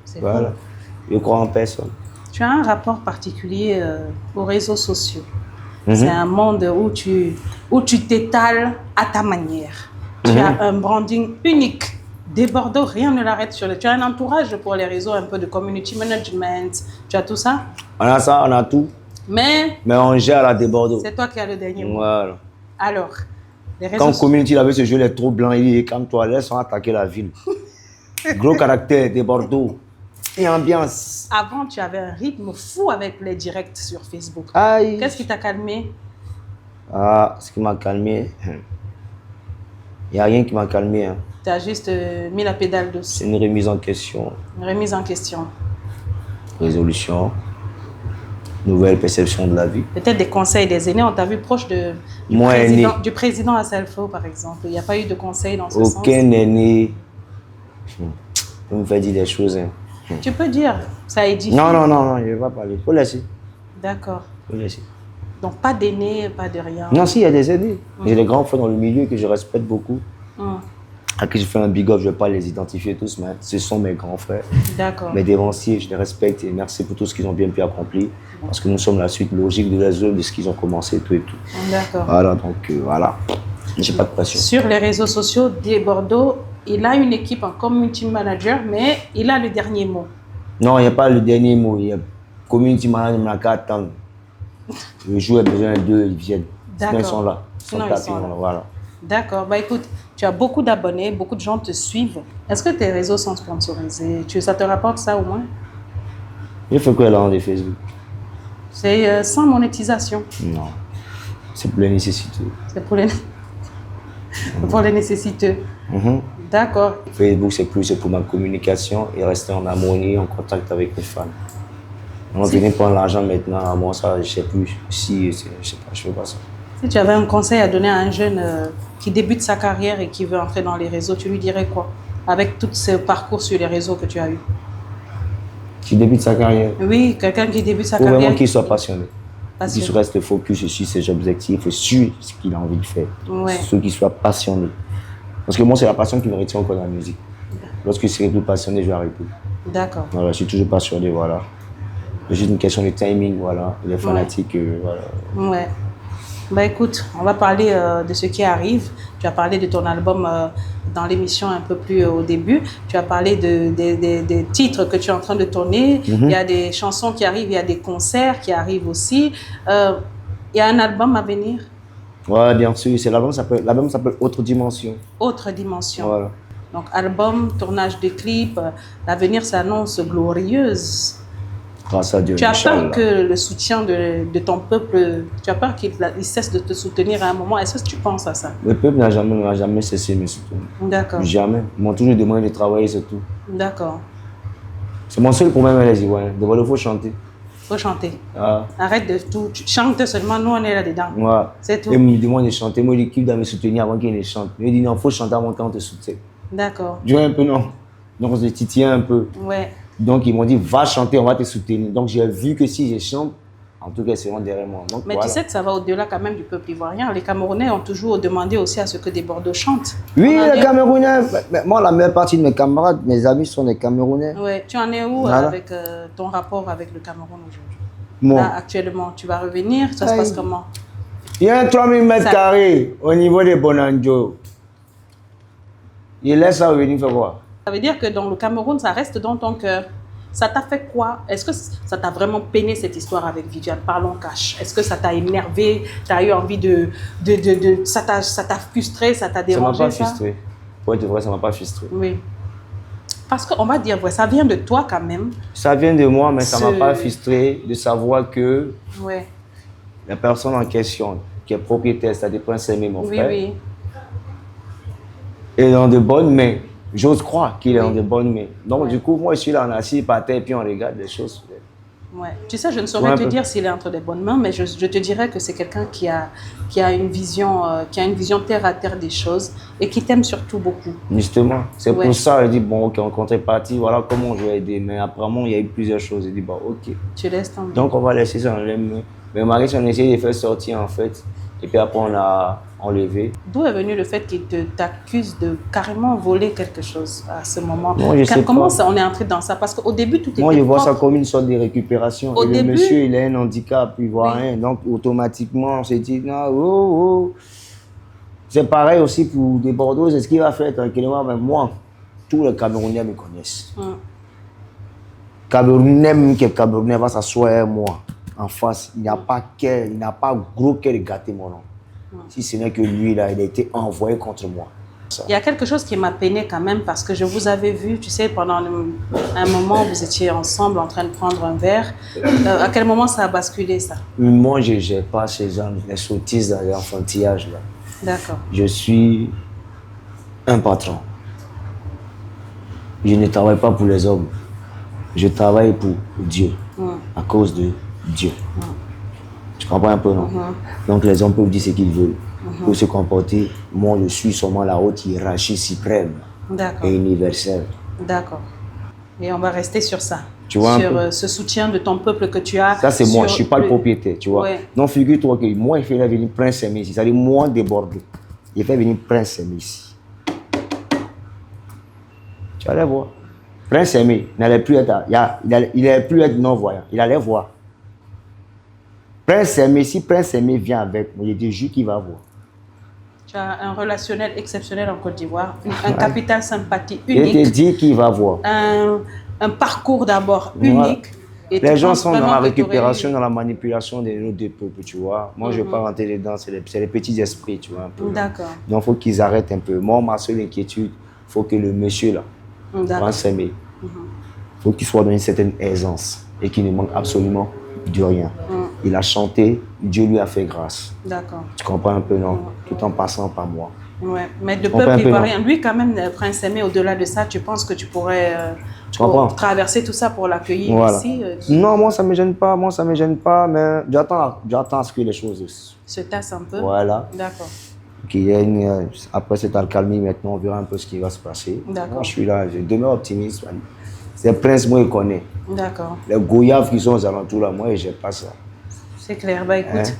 c'est voilà. Cool. Ils croient en personne. Tu as un rapport particulier aux réseaux sociaux. C'est un monde où tu t'étales à ta manière. Tu as un branding unique. Des Bordeaux, rien ne l'arrête sur les... Tu as un entourage pour les réseaux, un peu de community management. Tu as tout ça? On a ça, on a tout. Mais on gère la Bordeaux. C'est toi qui as le dernier mot. Voilà. Alors, les réseaux quand community avait ce jeu, les trop blancs, il dit calme-toi, laisse-on attaquer la ville. Gros caractère des Bordeaux. Et ambiance. Avant, tu avais un rythme fou avec les directs sur Facebook. Aïe. Qu'est-ce qui t'a calmé? Ah, ce qui m'a calmé, il n'y a rien qui m'a calmé. Hein. Tu as juste mis la pédale douce. C'est une remise en question. Une remise en question. Résolution. Nouvelle perception de la vie. Peut-être des conseils des aînés. On t'a vu proche du président Asselfo, par exemple. Il n'y a pas eu de conseils dans ce sens? Aucun aîné ne me fait dire des choses. Hein. Tu peux dire, ça édifie. Non, je ne vais pas parler. Il faut laisser. D'accord. Il faut laisser. Donc, pas d'aînés, pas de rien. Non, si, il y a des aînés. Il y a des grands frères dans le milieu que je respecte beaucoup. À qui je fais un big up, je ne vais pas les identifier tous, mais ce sont mes grands frères. D'accord. Mes dévanciers, je les respecte et merci pour tout ce qu'ils ont bien pu accomplir. Parce que nous sommes la suite logique de les œuvres, de ce qu'ils ont commencé, tout et tout. D'accord. Voilà, donc voilà. J'ai pas de pression. Sur les réseaux sociaux, des Bordeaux, il a une équipe en community manager, mais il a le dernier mot. Non, il n'y a pas le dernier mot. Il y a community manager, il n'y a qu'à attendre. Le jour a besoin d'eux, ils viennent. Sinon, ils sont là. Sinon, ils sont là. Voilà. D'accord. Bah écoute, tu as beaucoup d'abonnés, beaucoup de gens te suivent. Est-ce que tes réseaux sont sponsorisés? Ça te rapporte ça au moins? Je fais quoi là de Facebook? C'est sans monétisation. Non. C'est pour les nécessiteux. C'est pour les, pour les nécessiteux. D'accord. Facebook, c'est pour ma communication et rester en harmonie, en contact avec les fans. On vient prendre l'argent maintenant, moi ça, je ne sais plus. Si, je sais pas, je ne fais pas ça. Si tu avais un conseil à donner à un jeune qui débute sa carrière et qui veut entrer dans les réseaux, tu lui dirais quoi? Avec tout ce parcours sur les réseaux que tu as eu. Qui débute sa carrière? Oui, quelqu'un qui débute sa carrière. Il faut vraiment qu'il soit passionné. Qu'il reste focus sur ses objectifs, sur ce qu'il a envie de faire. Ouais. Il faut qu'il soit passionné. Parce que moi, c'est la passion qui me retient encore dans la musique. Lorsque je serai plus passionné, je vais arrêter. D'accord. Voilà, je suis toujours passionné, voilà. C'est juste une question de timing, voilà. Les fanatiques, voilà. Ouais. Bah écoute, on va parler de ce qui arrive. Tu as parlé de ton album dans l'émission un peu plus au début. Tu as parlé des titres que tu es en train de tourner. Il y a des chansons qui arrivent, il y a des concerts qui arrivent aussi. Il y a un album à venir? Ouais, bien sûr. L'album s'appelle Autre Dimension. Autre Dimension. Voilà. Donc album, tournage de clips, l'avenir s'annonce glorieuse. Grâce à Dieu. Tu as peur que le soutien de ton peuple, tu as peur qu'il cesse de te soutenir à un moment. Est-ce que tu penses à ça? Le peuple n'a jamais cessé de me soutenir. D'accord. Jamais. Ils m'ont toujours demandé de travailler, c'est tout. D'accord. C'est mon seul problème avec les Ivoiriens. D'abord, il faut chanter. Faut chanter. Ah. Arrête de tout. Tu chantes seulement, nous on est là-dedans. Ouais. C'est tout. Ils me demandent de chanter. Moi, l'équipe doit me soutenir avant qu'ils ne chantent. Ils disent non, il faut chanter avant qu'on te soutienne. D'accord. Je vois un peu, non. Donc, on se titille un peu. Ouais. Donc, ils m'ont dit, va chanter, on va te soutenir. Donc, j'ai vu que si je chante, en tout cas, ils seront derrière moi. Donc, mais voilà. Tu sais que ça va au-delà quand même du peuple ivoirien. Les Camerounais ont toujours demandé aussi à ce que des Bordeaux chantent. Oui, les Camerounais. Moi, la meilleure partie de mes camarades, mes amis sont des Camerounais. Ouais. Tu en es où avec ton rapport avec le Cameroun aujourd'hui? Moi. Là, actuellement, tu vas revenir. Ça se passe comment? Il y a 3000 mètres carrés au niveau des Bonanjo. Il laisse ça venir faire quoi? Ça veut dire que dans le Cameroun, ça reste dans ton cœur. Ça t'a fait quoi? Est-ce que ça t'a vraiment peiné cette histoire avec Viviane? Parlons cash. Est-ce que ça t'a énervé? Tu as eu envie ça t'a frustré? Ça t'a dérangé? Ça m'a pas frustré. Pour être vrai, ça m'a pas frustré. Oui. Parce qu'on va dire, ouais, ça vient de toi quand même. Ça vient de moi, mais ça m'a pas frustré de savoir que ouais. la personne en question, qui est propriétaire, c'est-à-dire Prince Aimé, mon frère, oui. est dans de bonnes mains. J'ose croire qu'il est dans de bonnes mains. Donc, du coup, moi, je suis là, on est assis par terre, et puis on regarde les choses. Ouais. Tu sais, je ne saurais te dire s'il est entre des bonnes mains, mais je te dirais que c'est quelqu'un qui a une vision terre à terre des choses et qui t'aime surtout beaucoup. Justement, c'est pour ça, il dit, bon, ok, en contrepartie, voilà comment je vais aider. Mais apparemment, il y a eu plusieurs choses. Il dit, bon, ok. Tu laisses tomber. Donc, on va laisser ça dans les mains. Mais Marie, on a essayé de faire sortir, en fait. Et puis après, on a enlevé. D'où est venu le fait qu'il t'accuse de carrément voler quelque chose à ce moment? Non, je sais Comment pas. ça, on est entré dans ça? Parce qu'au début, tout était Moi, je vois propre. ça comme une sorte de récupération. Au et début, le monsieur, il a un handicap, il voit rien. Donc, automatiquement, on s'est dit, non, oh. C'est pareil aussi pour des Bordeaux. C'est ce qu'il va faire tranquillement. Mais moi, tous les Camerounais me connaissent. Camerounais, même que Camerounais va s'asseoir moi en face. Il n'a pas gros cœur de gâter mon nom. Si ce n'est que lui, là, il a été envoyé contre moi. Il y a quelque chose qui m'a peiné quand même parce que je vous avais vu, tu sais, pendant un moment, vous étiez ensemble en train de prendre un verre. À quel moment ça a basculé, ça? Moi, je ne gère pas ces gens, les sottises, les enfantillages. D'accord. Je suis un patron. Je ne travaille pas pour les hommes. Je travaille pour Dieu, à cause de Dieu. Tu comprends un peu, non? Donc les hommes peuvent dire ce qu'ils veulent. Pour se comporter, moi je suis seulement la haute hiérarchie suprême et universelle. D'accord. Et on va rester sur ça. Tu vois sur ce soutien de ton peuple que tu as. Ça c'est moi, je ne suis pas le propriétaire, tu vois. Ouais. Donc figure-toi que moi il fait venir Prince Aimé ici, c'est-à-dire moi débordé. Il fait venir Prince Aimé ici. Tu allais voir. Prince Aimé n'allait plus être, il n'allait plus être non-voyant, il allait voir. Prince Aimé, si Prince Aimé vient avec moi, il te jure qu'il va voir. Tu as un relationnel exceptionnel en Côte d'Ivoire, un capital sympathie unique. Il te dit qu'il va voir. Un parcours d'abord unique. Et les gens sont dans la récupération, dans la manipulation de nos deux peuples, tu vois. Moi, je ne vais pas rentrer dedans, c'est les petits esprits, tu vois. D'accord. Donc, il faut qu'ils arrêtent un peu. Moi, ma seule inquiétude, il faut que le monsieur, là, Prince Aimé, il faut qu'il soit dans une certaine aisance et qu'il ne manque absolument de rien. Il a chanté, Dieu lui a fait grâce. D'accord. Tu comprends un peu, non? Tout en passant par moi. Ouais. Mais le peuple ivoirien, lui, quand même, Prince Aimé, au-delà de ça, tu penses que tu pourrais traverser tout ça pour l'accueillir ici? Non, moi, ça ne me gêne pas. Moi, ça me gêne pas, mais j'attends à ce que les choses se tassent un peu. Voilà. D'accord. Après cette accalmie, maintenant, on verra un peu ce qui va se passer. D'accord. Moi, je suis là, je demeure optimiste. C'est Prince, moi, il connaît. D'accord. Les goyaves qui sont aux alentours, là, moi, je n'ai pas ça. C'est clair. Bah écoute,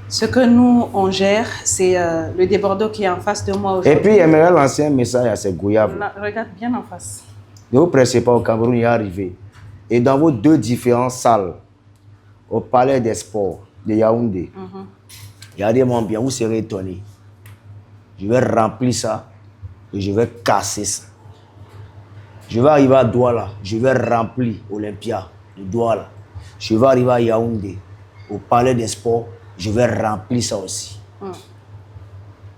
ce que nous, on gère, c'est le débordeur qui est en face de moi aujourd'hui. Et puis, j'aimerais lancer un message à ces goyaves. Regarde bien en face. Ne vous pressez pas, au Cameroun, il est arrivé. Et dans vos deux différentes salles, au Palais des Sports de Yaoundé, regardez-moi bien, vous serez étonnés. Je vais remplir ça et je vais casser ça. Je vais arriver à Douala, je vais remplir Olympia de Douala. Je vais arriver à Yaoundé, au Palais des Sports, je vais remplir ça aussi.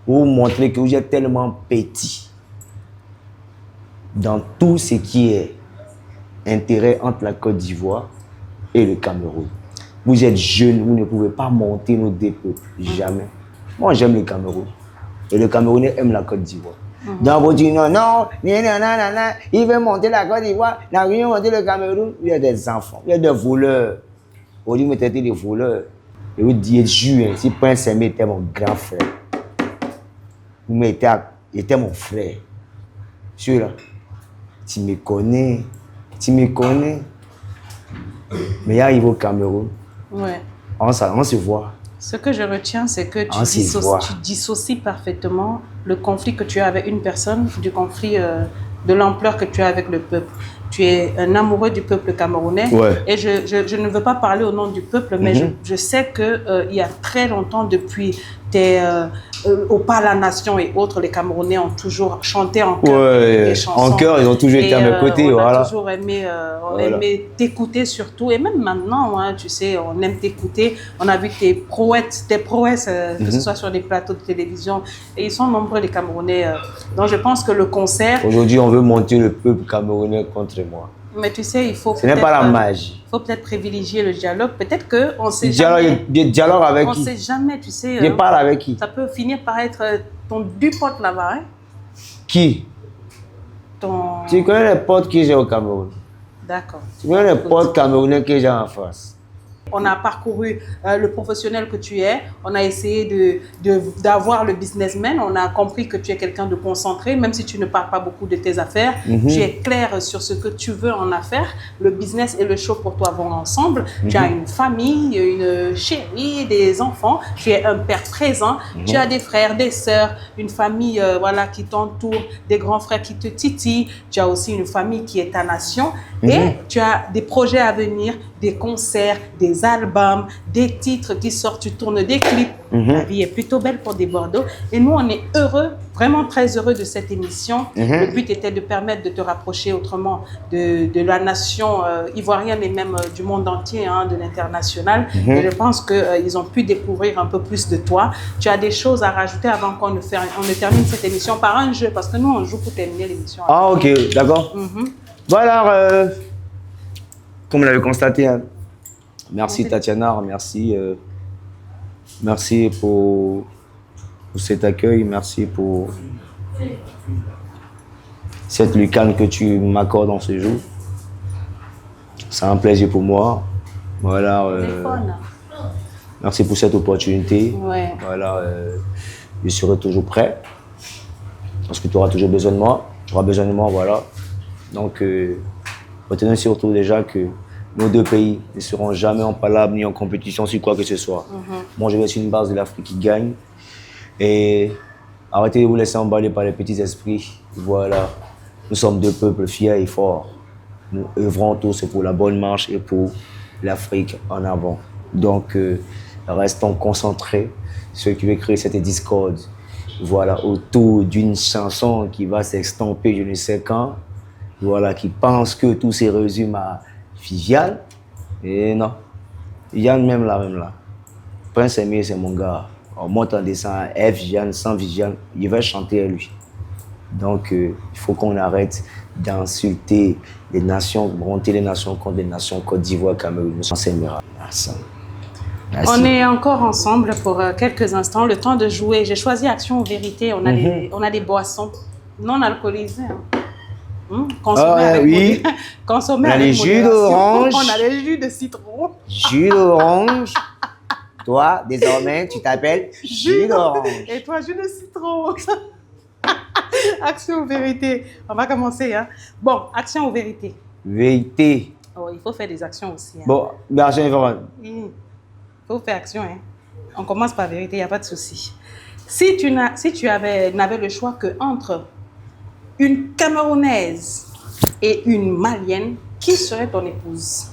Pour vous montrer que vous êtes tellement petit dans tout ce qui est intérêt entre la Côte d'Ivoire et le Cameroun. Vous êtes jeunes, vous ne pouvez pas monter nos deux peuples, jamais. Moi, j'aime le Cameroun. Et le Camerounais aime la Côte d'Ivoire. Donc, vous dites non, il veut monter la Côte d'Ivoire, il veut monter le Cameroun. Il y a des enfants, il y a des voleurs. Vous dites, vous êtes des voleurs. Et vous dites, jure, si Prince Aimé était mon grand frère, il était mon frère. Celui-là, tu me connais. Mais il arrive au Cameroun, on se voit. Ce que je retiens, c'est que tu dissocies parfaitement le conflit que tu as avec une personne du conflit de l'ampleur que tu as avec le peuple. tu es un amoureux du peuple camerounais. Ouais. Et je ne veux pas parler au nom du peuple, mais je sais qu'il y a très longtemps, depuis au pas la nation et autres, les Camerounais ont toujours chanté en chœur des chansons. En chœur, ils ont toujours été à mes côtés. On voilà. a toujours aimé, aimé t'écouter surtout. Et même maintenant, hein, tu sais, on aime t'écouter. On a vu tes prouesses, que ce soit sur des plateaux de télévision. Et ils sont nombreux, les Camerounais. Donc je pense que le concert... Aujourd'hui, on veut monter le peuple camerounais contre moi. Mais tu sais, il faut... Ce n'est pas la magie. Il faut peut-être privilégier le dialogue. Peut-être qu'on ne sait jamais... Dialogue avec qui? On ne sait jamais, tu sais. Je parle avec qui? Ça peut finir par être ton dupote là-bas. Hein? Qui? Tu connais les potes que j'ai au Cameroun? D'accord. Tu connais les potes camerounais que j'ai en face? On a parcouru le professionnel que tu es. On a essayé d'avoir le businessman. On a compris que tu es quelqu'un de concentré, même si tu ne parles pas beaucoup de tes affaires. Tu es clair sur ce que tu veux en affaires. Le business et le show pour toi vont ensemble. Tu as une famille, une chérie, des enfants. Tu es un père présent. Tu as des frères, des sœurs, une famille voilà, qui t'entoure, des grands frères qui te titillent. Tu as aussi une famille qui est ta nation. Et tu as des projets à venir, des concerts, des albums, des titres qui sortent, tu tournes des clips. La vie est plutôt belle pour des Bordeaux. Et nous, on est heureux, vraiment très heureux de cette émission. Le but était de permettre de te rapprocher autrement de la nation ivoirienne et même du monde entier, hein, de l'international. Et je pense qu'ils ont pu découvrir un peu plus de toi. Tu as des choses à rajouter avant qu'on ne termine cette émission par un jeu, parce que nous, on joue pour terminer l'émission. Ah, ok, d'accord. Voilà, comme vous l'avez constaté, hein. Merci Tatiana, merci, merci pour cet accueil, merci pour cette lucane que tu m'accordes en ce jour. C'est un plaisir pour moi. Voilà, merci pour cette opportunité. Ouais. Voilà, je serai toujours prêt parce que tu auras toujours besoin de moi. Tu auras besoin de moi, voilà. Donc, retenez surtout déjà que nos deux pays ne seront jamais en palabre ni en compétition sur quoi que ce soit. Moi, je vais sur une base de l'Afrique qui gagne. Et arrêtez de vous laisser emballer par les petits esprits. Voilà, nous sommes deux peuples fiers et forts. Nous œuvrons tous pour la bonne marche et pour l'Afrique en avant. Donc, restons concentrés. Ceux qui veulent créer cette discorde, voilà, autour d'une chanson qui va s'estomper je ne sais quand, voilà, qui pense que tout se résume à Viviane. Et non, Viviane même là. Prince Aimé, c'est mon gars. On monte en descend à F, Viviane, sans Viviane, il va chanter à lui. Donc, il faut qu'on arrête d'insulter les nations, monter les nations contre les nations, Côte d'Ivoire, Cameroun. Merci. On est encore ensemble pour quelques instants, le temps de jouer. J'ai choisi Action ou Vérité. On a des boissons non alcoolisées. Hein. Consommées on a les jus d'orange. On a les jus de citron. Jus d'orange. Toi, désormais, tu t'appelles jus d'orange. Et toi, jus de citron. Action ou Vérité. On va commencer. Hein. Bon, Action ou Vérité. Vérité. Oh, il faut faire des actions aussi. Hein. Bon, action et vérité. Il faut faire action. Hein. On commence par Vérité, il n'y a pas de souci. Si tu n'avais le choix que entre une Camerounaise et une Malienne, qui serait ton épouse?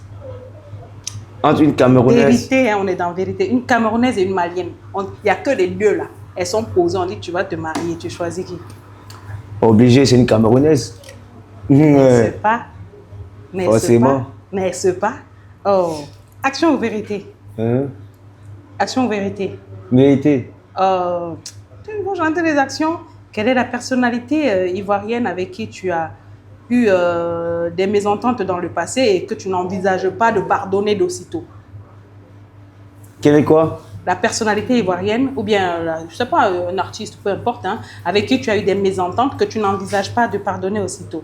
Entre une Camerounaise... Vérité, hein, on est dans Vérité. Une Camerounaise et une Malienne. Il n'y a que les deux là. Elles sont posées, on dit tu vas te marier, tu choisis qui? Obligé, c'est une Camerounaise. Mais pas. Forcément. Mais c'est pas. Oh. Action ou Vérité? Hein? Action ou Vérité? Vérité. Tu veux chanter les actions? Quelle est la personnalité ivoirienne avec qui tu as eu des mésententes dans le passé et que tu n'envisages pas de pardonner d'aussitôt? Quelle est quoi? La personnalité ivoirienne, ou bien, je ne sais pas, un artiste, peu importe, hein, avec qui tu as eu des mésententes que tu n'envisages pas de pardonner aussitôt.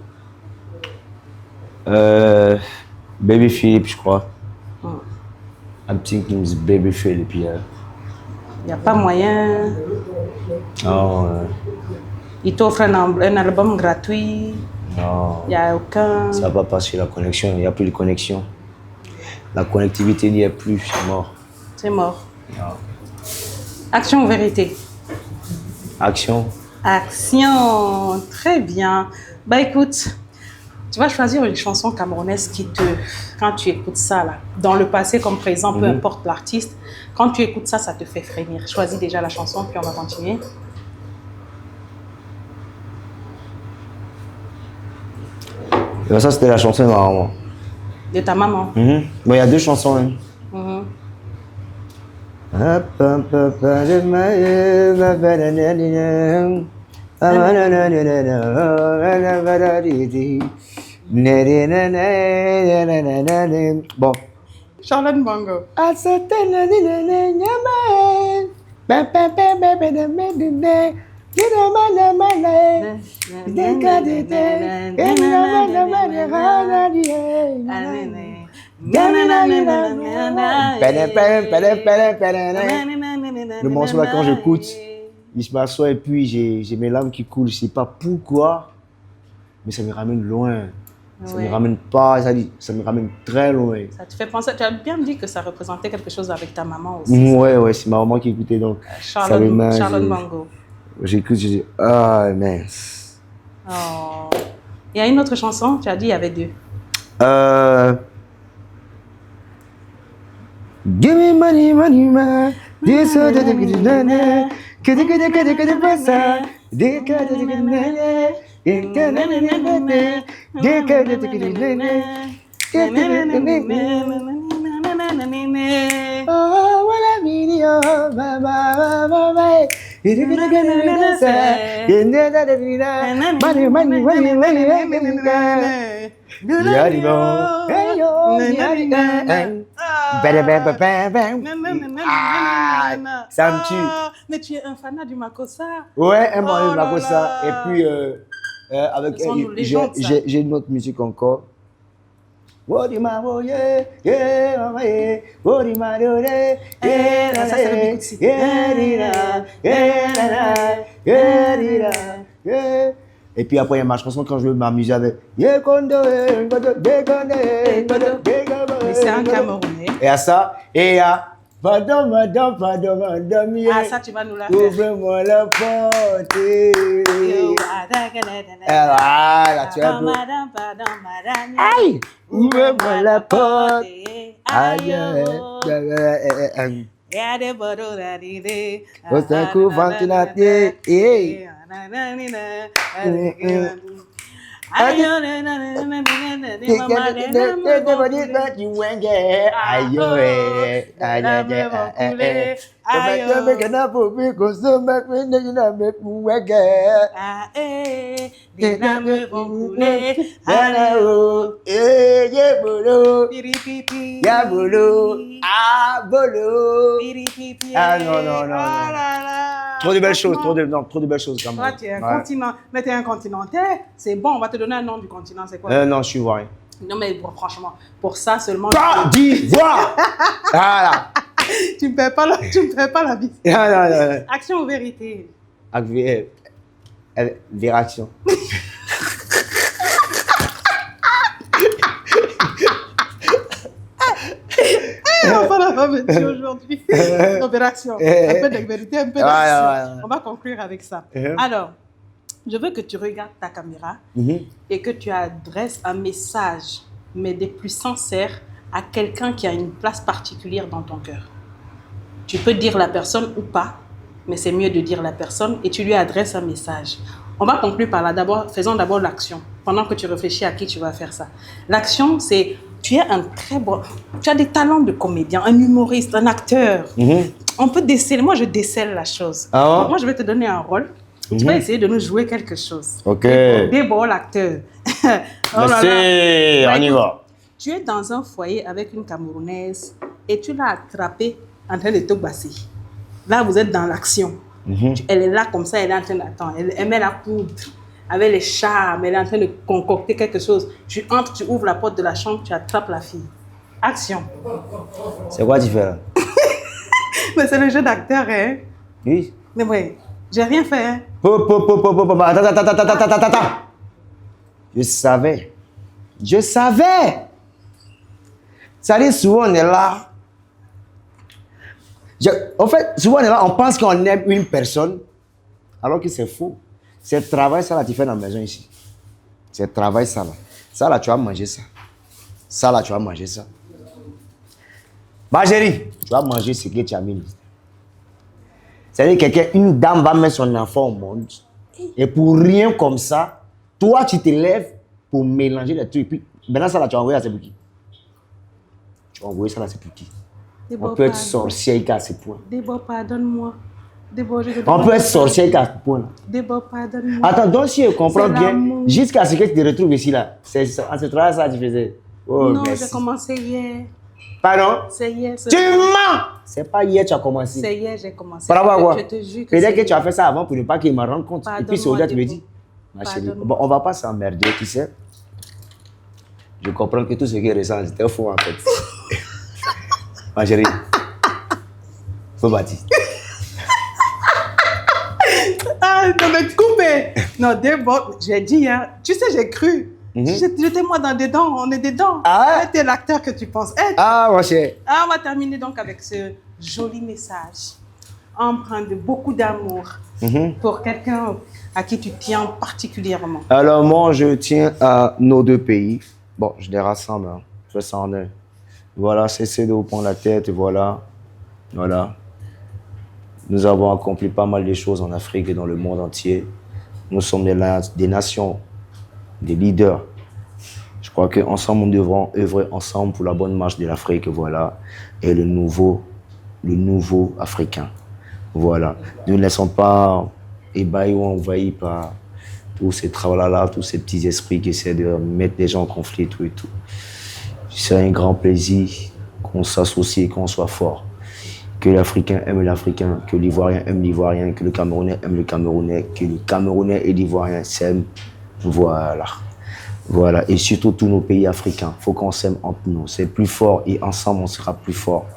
Baby Philippe, je crois. I'm thinking it's Baby Philippe, yeah. Il n'y a pas moyen. Non. Il t'offre un album gratuit. Non. Il n'y a aucun... Ça va pas passer la connexion, il n'y a plus de connexion. La connectivité n'y est plus, c'est mort. C'est mort. Non. Action ou Vérité? Action. Action, très bien. Bah écoute, Tu vas choisir une chanson camerounaise qui te... Quand tu écoutes ça, là, dans le passé comme présent, peu importe l'artiste, quand tu écoutes ça, ça te fait frémir. Choisis déjà la chanson, puis on va continuer. Et ça, c'était la chanson de ma maman. De ta maman. Bon, il y a 2 chansons. Hein. Bon. Charlotte Bongo. Le morceau là, quand j'écoute, je m'assois et puis j'ai mes larmes qui coulent. Je ne sais pas pourquoi, mais ça me ramène loin. Ça ne me ramène pas, ça me ramène très loin. Ça te fait penser, tu as bien dit que ça représentait quelque chose avec ta maman aussi. Ouais, c'est ma maman qui écoutait donc. Charlotte Bongo. J'écoute, je dis, ah mince. Oh. Il y a une autre chanson, tu as dit il y avait 2. Give me money, money, man. This is the ça me tue. Mais tu es un fanat du Makossa. Ouais, un fan du Makossa. Et puis, avec j'ai une autre musique encore. Ça, c'est le Bikutsi. Et puis après, il y a ma chanson quand je veux m'amuser avec. Mais c'est un Camerounais. Et à ça, et à. Pardon, madame. Ah, ça, tu vas nous la faire. Ouvre-moi la porte. Voilà, tu as vu. Aïe! Ouvre-moi la porte. Aïe! Au secours, ventilateur. Ah non. Trop de belles choses, trop de belles choses quand même. Toi, tu es un continent, mais tu es un continentais. C'est bon, on va te donner un nom du continent, c'est quoi? Non, je suis ivoirien. Non, mais bon, franchement, pour ça seulement. Côte d'Ivoire. Voilà. Tu me perds pas la vie. Non. Action ou vérité? Vération. On va la remettre aujourd'hui. Opération. Un peu de vérité, un peu d'action. On va conclure avec ça. Alors, je veux que tu regardes ta caméra et que tu adresses un message, mais des plus sincères, à quelqu'un qui a une place particulière dans ton cœur. Tu peux dire la personne ou pas, mais c'est mieux de dire la personne et tu lui adresses un message. On va conclure par là. Faisons d'abord l'action, pendant que tu réfléchis à qui tu vas faire ça. L'action, c'est, tu es un très bon, tu as des talents de comédien, un humoriste, un acteur. On peut déceler, moi je décèle la chose. Ah ouais? Moi je vais te donner un rôle. Tu vas essayer de nous jouer quelque chose. Ok. Des bons l'acteur. On y va. Tu es dans un foyer avec une Camerounaise et tu l'as attrapée en train de te basser. Là, vous êtes dans l'action. Elle est là comme ça, elle est en train d'attendre. Elle met la poudre avec les charmes, elle est en train de concocter quelque chose. Tu entres, tu ouvres la porte de la chambre, tu attrapes la fille. Action. C'est quoi tu fais là? Mais c'est le jeu d'acteur, hein? Oui. Mais ouais, j'ai rien fait, hein? Attends. Je savais. Ça dit souvent on est là. En fait, souvent on est là, on pense qu'on aime une personne, alors que c'est faux. C'est le travail ça là tu fais dans la maison ici. C'est le travail ça là. Ça là, tu vas manger ça. Ça là, tu vas manger ça. Ma chérie, tu vas manger ce que tu as mis. C'est-à-dire une dame va mettre son enfant au monde. Et pour rien comme ça, toi, tu te lèves pour mélanger les trucs. Puis, maintenant, ça là, tu vas envoyer à c'est pour qui? Tu vas envoyer ça là, c'est pour qui? On peut être sorcier à ce point. Déborah, pardonne-moi. On peut être sorcier à ce point. Déborah, pardonne-moi. Attends, donc si je comprends bien, jusqu'à ce que tu te retrouves ici là, c'est en ce travail ça que tu faisais. Oh, non, j'ai commencé hier. Pardon? C'est hier. Tu mens! C'est pas hier que tu as commencé. C'est hier que j'ai commencé. Par rapport à quoi? Je te jure que peut-être que tu as fait ça avant pour ne pas qu'il me rende compte. Et puis c'est au-delà, tu me dis, ma chérie, bon, on va pas s'emmerder, tu sais. Je comprends que tout ce qui est récent, c'était faux en fait. Ma chérie, faut bâtir. Ah, non, mais coupé. Non, Déborah, j'ai dit, hein. Tu sais, j'ai cru. J'étais moi dedans, on est dedans. Ah ouais? T'es l'acteur que tu penses être. Ah, mon cher. Ah, on va terminer donc avec ce joli message, empreint de beaucoup d'amour pour quelqu'un à qui tu tiens particulièrement. Alors moi, je tiens à nos deux pays. Bon, je les rassemble, hein. Je sens en un. Voilà, cessez de vous prendre la tête, voilà. Voilà. Nous avons accompli pas mal de choses en Afrique et dans le monde entier. Nous sommes des nations, des leaders. Je crois qu'ensemble, nous devrons œuvrer ensemble pour la bonne marche de l'Afrique, voilà. Et le nouveau Africain, voilà. Ne nous laissons pas ébahis ou envahis par tous ces travaux-là, tous ces petits esprits qui essaient de mettre les gens en conflit, tout et tout. C'est un grand plaisir qu'on s'associe et qu'on soit fort. Que l'Africain aime l'Africain, que l'Ivoirien aime l'Ivoirien, que le Camerounais aime le Camerounais, que le Camerounais et l'Ivoirien s'aiment. Voilà. Voilà. Et surtout tous nos pays africains. Il faut qu'on s'aime entre nous. C'est plus fort et ensemble on sera plus fort.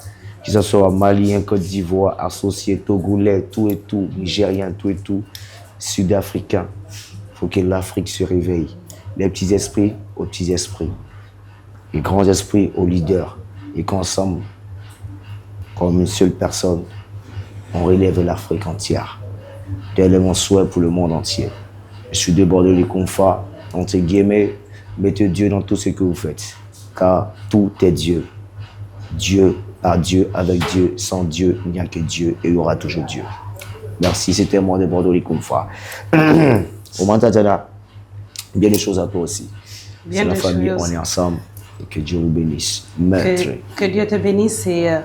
Que ce soit Malien, Côte d'Ivoire, associé, Togolais, tout et tout, Nigérien, tout et tout, Sud-Africain. Il faut que l'Afrique se réveille. Les petits esprits aux petits esprits. Les grands esprits aux leaders. Et qu'ensemble, comme une seule personne, on relève l'Afrique entière. Tel est mon souhait pour le monde entier. Je suis débordé de confort, entre guillemets, mettez Dieu dans tout ce que vous faites. Car tout est Dieu. Dieu, par Dieu, avec Dieu, sans Dieu, il n'y a que Dieu et il y aura toujours Dieu. Merci, c'était moi de Bordeaux les confrères. Au Mantatana, bien des choses à toi aussi. Bien c'est la famille, choses. on est ensemble et que Dieu vous bénisse. Maître. Que Dieu te bénisse et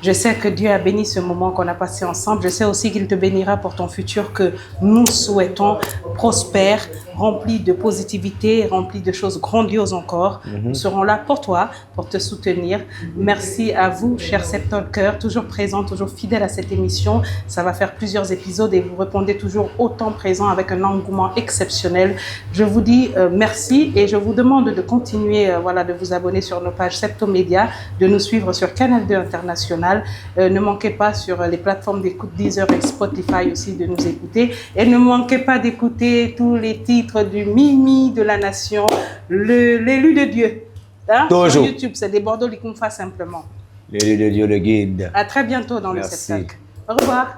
je sais que Dieu a béni ce moment qu'on a passé ensemble. Je sais aussi qu'il te bénira pour ton futur que nous souhaitons prospère, rempli de positivité, rempli de choses grandioses encore. Nous serons là pour toi, pour te soutenir. Merci à vous, chers Septalkers, toujours présents, toujours fidèles à cette émission. Ça va faire plusieurs épisodes et vous répondez toujours autant présents avec un engouement exceptionnel. Je vous dis merci et je vous demande de continuer de vous abonner sur nos pages Septomédia, de nous suivre sur Canal 2 International. Ne manquez pas sur les plateformes d'écoute Deezer et Spotify aussi de nous écouter. Et ne manquez pas d'écouter tous les titres du Mimi de la Nation, l'élu de Dieu. Hein? Sur YouTube, c'est des Bordeaux Likumfa simplement. L'élu de Dieu, le guide. À très bientôt dans le Septalk. Au revoir.